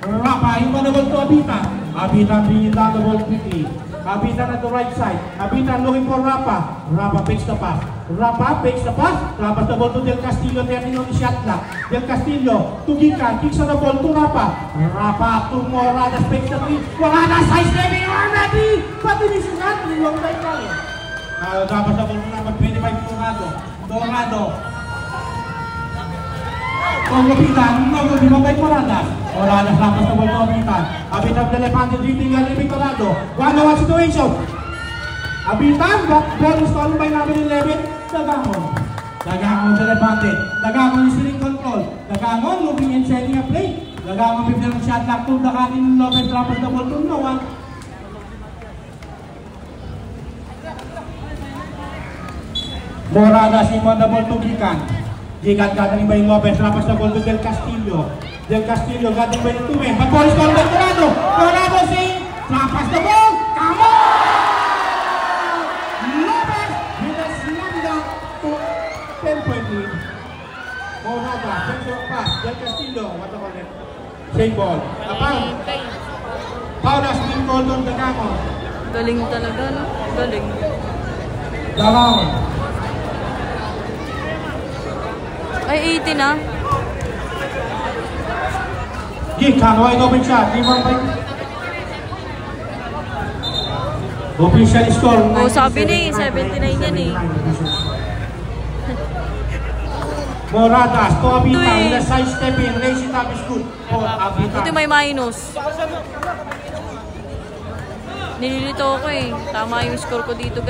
Rapa, yung manabal to Abitan. Abitan bringing down the ball quickly. Abitan at the right side. Abitan looking for Rapa. Rapa takes the pass. Rapa takes the pass. Lapas the ball to Del Castillo, turning on the shot clock. Del Castillo to Gikan. Kicks on the ball to Rapa. Rapa to Moradas takes the three. Moradas high stepping on the three. But this is not the long time now. Lapas the ball to number 25 Torado. Torado. Abitan, no, di ba by Moradas? Moradas lapas the ball to Abitan. Abitan the left-handed dribbling and leaving Torado. 1-1 situation. Abitan, ball is stolen by number 11, Dagangon. Dagangon the left-handed. Dagangon is still in control. Dagangon looking and setting a play. Dagangon with the shot lock to Dagangon. Lopez drops the ball to no one. Moradas on the ball to Gikan. Gikan gathering by Lopez. Drops the ball to Del Castillo. Del Castillo gathering by the two men. But ball is stolen by Torado. Torado saying, drops the ball. Come on! With a slam dunk to 10-point lead. Moradas, central pass, Del Castillo, what the call it? Same ball. A foul. Foul has been called on Dagangon. Galing talaga, no? Galing. Dagangon. Ay, 18 na. Gikan, wide open shot. Official score. Oh, sabi na eh, 79 yan eh. Moradas, to Abita, with a side step in, raise it up is good for Abita. Buti may minus. Nililito ako eh. Tama yung score ko dito, guys.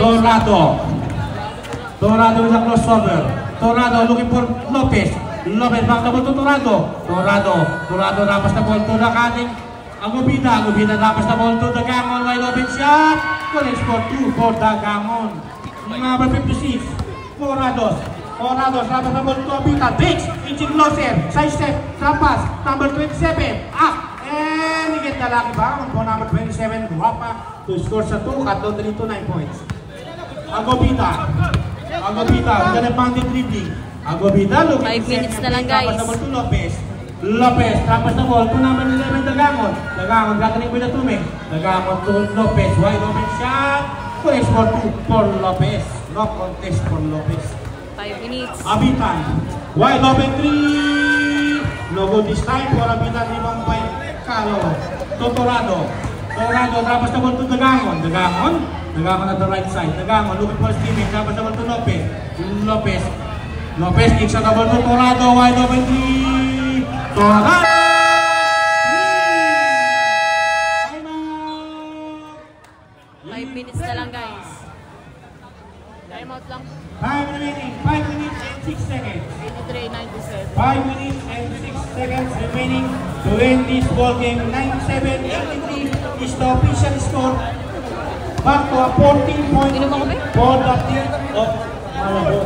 Torrado with a crossover. Torrado looking for Lopez. Lopez back double to Torrado. Torrado rapas na ball to the cutting. Agubida rapas na ball to the Gamon. Wide open shot. College for 2 for the Gamon. Number 56. Morados rapas na ball to Abita. Dix, inching closer. Side step, trampas. Number 27. Up. And he get the lucky bound for number 27. Guapa to score sa 2 at 3 to 9 points. Agubida, with an advantage dribbling. Agubida, looking 5 minutes na lang, guys. Lopez, trampas na ball to number 11, Dagamon. Dagamon, gathering with the tuming. Dagamon to Lopez, wide open shot. College for 2 for Lopez. No contest for Lopez. 5 minutes. Abitan, wide open 3. No good this time for Abitan, limang point. Calo, to Torrado, trampas na ball to Dagamon. Dagamon at the right side. Dagamon looking for steaming. Trampas na ball to Lopez kicks at the ball to Torrado. Wide open 3. Torrado! 5 minutes na lang, guys. Time out lang. 5 minutes and 6 seconds. 83-97. 5 minutes and 6 seconds remaining to end this ball game. 97-83 is the official score. Back to a 14-point for the team of Malabon.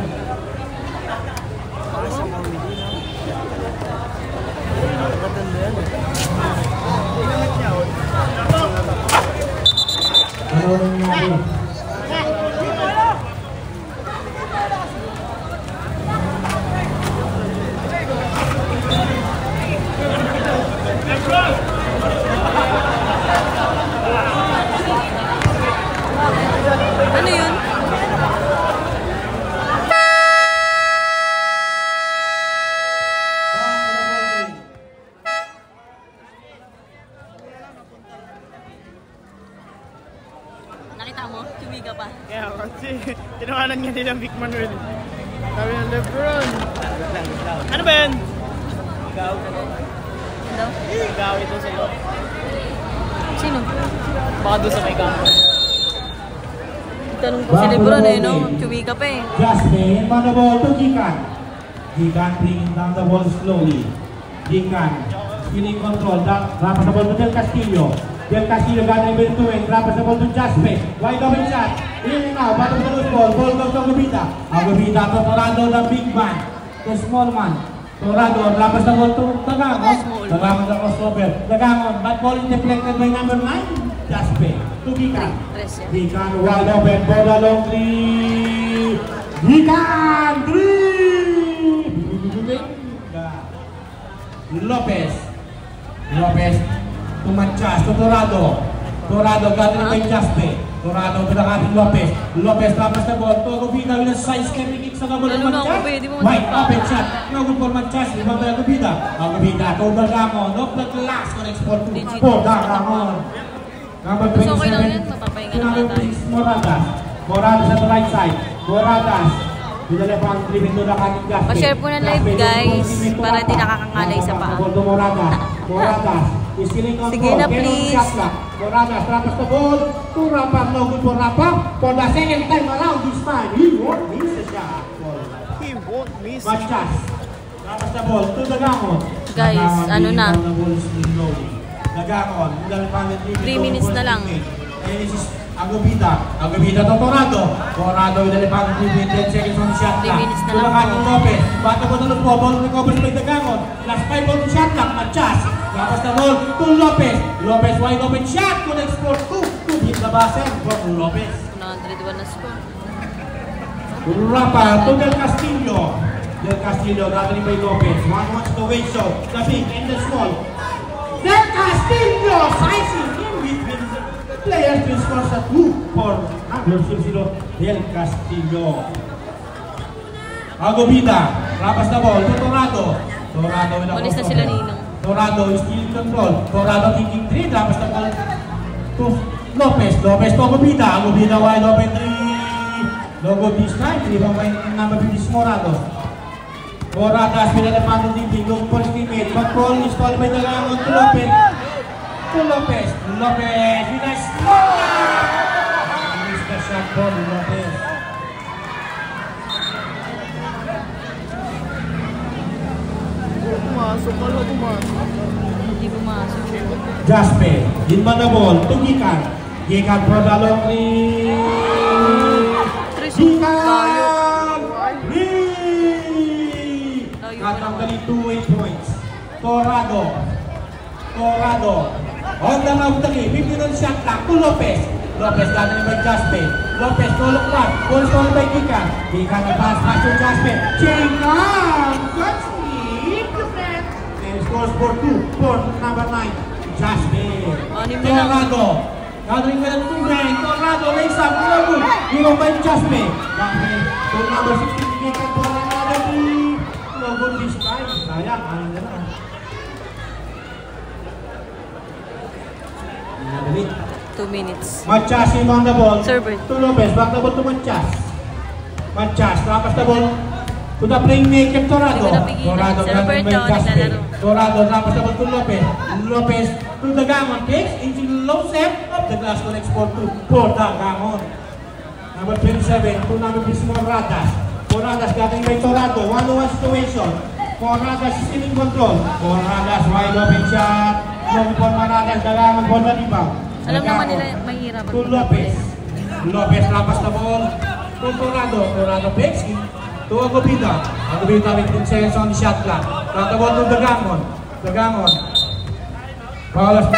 Ano yun? Nakita mo? Tumiga pa. Yeah, kasi tinawanan nga nila Vic Manuel. Sabi ng Lebron. Ano ba yan? Ikaw. Ano? Ikaw ito sa'yo. Sino? Baka doon sa may kampo. Tanong ko si Lebron eh, no? Tumiga pa eh. Jasmine, on the ball to Gikan. Gikan bringing down the ball slowly. Gikan, spinning control. Rapas the ball to Del Castillo. Del Castillo gathering with 2 and rapas the ball to Jasmine. Wide open shot. In now, bottom of the loose ball. Ball goes to Agubida. Agubida to Torrado, the big man. The small man. Torrado, rapas the ball to Dagamon. Dagamon the crossover. Dagamon, but ball is deflected by number 9. Jasmine to Gikan. Gikan wide open for the long 3. Gikan 3. Lopez to Machas to Torrado. Torrado gathering by Jaspe. Torrado to the cutting Lopez tapas the ball to Agubida with a side stepping kick sa double to Machas. Wide open shot. No good for Machas. Rebound by Agubida. Agubida to Dagamon. Off the glass for export for Dagamon. Number 27, okay lang yun, mapapahinga naman tayo. Moradas at the right side. Moradas with the left hand driven to the cutting Jaspe. Pa-share po ng live, guys, para di nakakangalay sa paa. Moradas is stealing on Sige na, please. Moradas trapas the ball to Rapa. No good for Rapa. For the second time around this time, he won't miss a shot. He won't miss. Machas trapas the ball to Dagamon. Guys, ano na? Dagamon, 3 minutes na lang. And this is Agubida to Torrado with the left 10 seconds from the shot clock. 3 minutes na To the lang cutting po. Lopez. Bato po tulog po, ball recovers by Dagamon. Last 5 on the shot clock, Machas. Tapos the ball to Lopez. Lopez wide open shot, could export 2 to hit the buzzer for Lopez. 101 na score. Rapa to Del Castillo. Del Castillo gathering by Lopez. One wants to wait so. The big and the small. Del Castillo sizing in between players to score sa 2 for number 00 Del Castillo. Agobida, rapas na ball to Torado. Torado with a Ulis na sila Ninong. Torado is still in control. Torado kicking 3, rapas na ball to Lopez. Lopez to Agobida. Agobida wide open 3. Logo this time, 3 by number 50 Morado. Moradas with the advantage leading, looking for his teammate. Control is called by the Lamon to Lopez. To Lopez. Lopez with a shot! Miss the shot for Lopez. Pumasok, wala pumasok. Hindi pumasok. Jasper, in man the ball to Gikan. Gikan for the long Gikan! Natanggalin 2 points. Torado. On the mouth the game. 50 shot clock to Lopez. Lopez gathering by Jasper. Lopez tulok back. Goal scored by Gikan. Gikan na pass to Jasper. Gikan! Good speed. And scores for 2. For number 9. Jasper. Torado. Gathering by the 2 men. Torado makes up. No good. Given by Jasper. To number 16. Gikan for another 3. No good this time. Sayang. Ayun na lang. 2 minutes. Machas on the ball. Server. To Lopez. Back the ball to Machas. Machas. Rapas the ball. To the playmaker Torado. Torado. Server to naglalaro. Torado. Rapas the ball to Lopez. Lopez to the Gamon. Takes into the low set of the glass to export to for the Gamon. Number 27. To number 3 Moradas. Moradas getting by Torado. 1-1 situation. Moradas is in control. Moradas wide open shot. Long for Moradas. The Gamon for the rebound. Alam naman nila mahirap. To Lopez. Lopez rapas the ball. To Torado. Torado picks in. To Agobida. Agobida with 10 seconds on the shot clock. Got the ball to the Gamon. The Gamon. Paulas na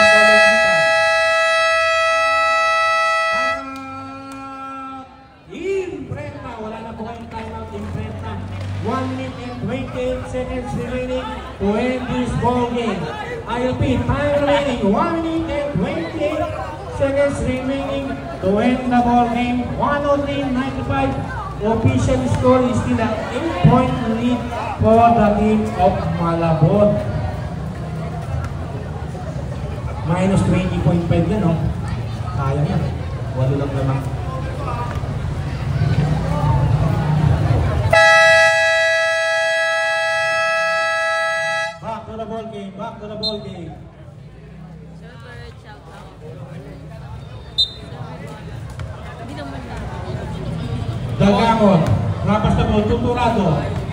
Imprenta. Wala na po kayong timeout. Imprenta. 1 minute and 28 seconds remaining to end this ball game. ILP, time remaining. 1 minute and 28 seconds remaining to end the ball game. 103-95. Official score is still at 8-point lead for the team of Malabon. Minus 20.5 yan, no? Sayang yan. Walo lang naman. Back to the ball game. Back to the ball game. Server, shout out. Hindi naman na. Dagamon. Rapas the ball to Torado.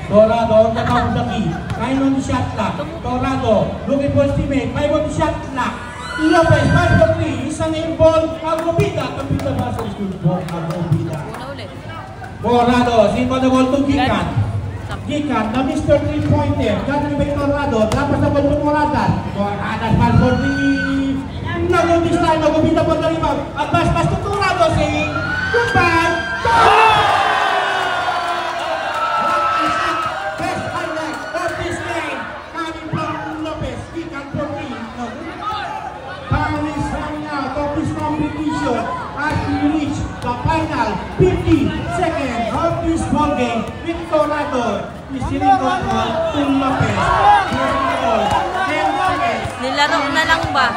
Torado on the top of the key. 9 on the shot clock. Torado looking for his teammate. 5 on the shot clock. Lopez, 5 for 3. Isang aim ball. Agobida. Kapita ba sa school ball? Agobida. Una ulit. Torado. Simpa the ball to Gikan. Gikan, the Mr. 3-pointer. Gathering by Torado. Rapas the ball to Moradas. Moradas, 5 for 3. No good this time. Agobida for the rebound. Advance pass to Torado saying goodbye. Best highlight of this game coming from Lopez. Gikan for 3. No good. Time is running out of this competition as we reach the final 50 seconds of this ball game with Torado is in control to Lopez. 10 seconds. Nilaro na lang ba?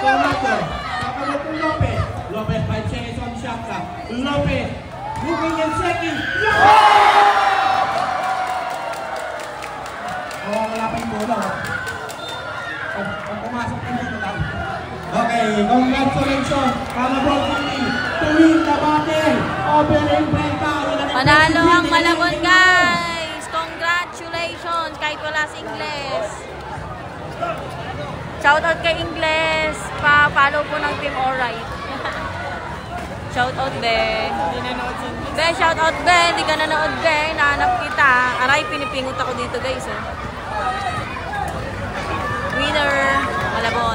Torado. Takabo to Lopez. Lopez 5 seconds on shot clock. Lopez looking and setting. Oh, wala pa yung bola. Pumasok din dito lang. Okay, congratulations. Malabon City to win the battle. Open Imprenta. Panalo ang Malabon, guys! Congratulations! Kahit wala si Ingles. Shoutout kay Ingles. Pa-follow po ng Team Alright. Shoutout, Be. Be, shoutout, Be. Hindi ka nanood, Be. Nahanap kita. Aray, pinipingot ako dito, guys. Winner, Malabon.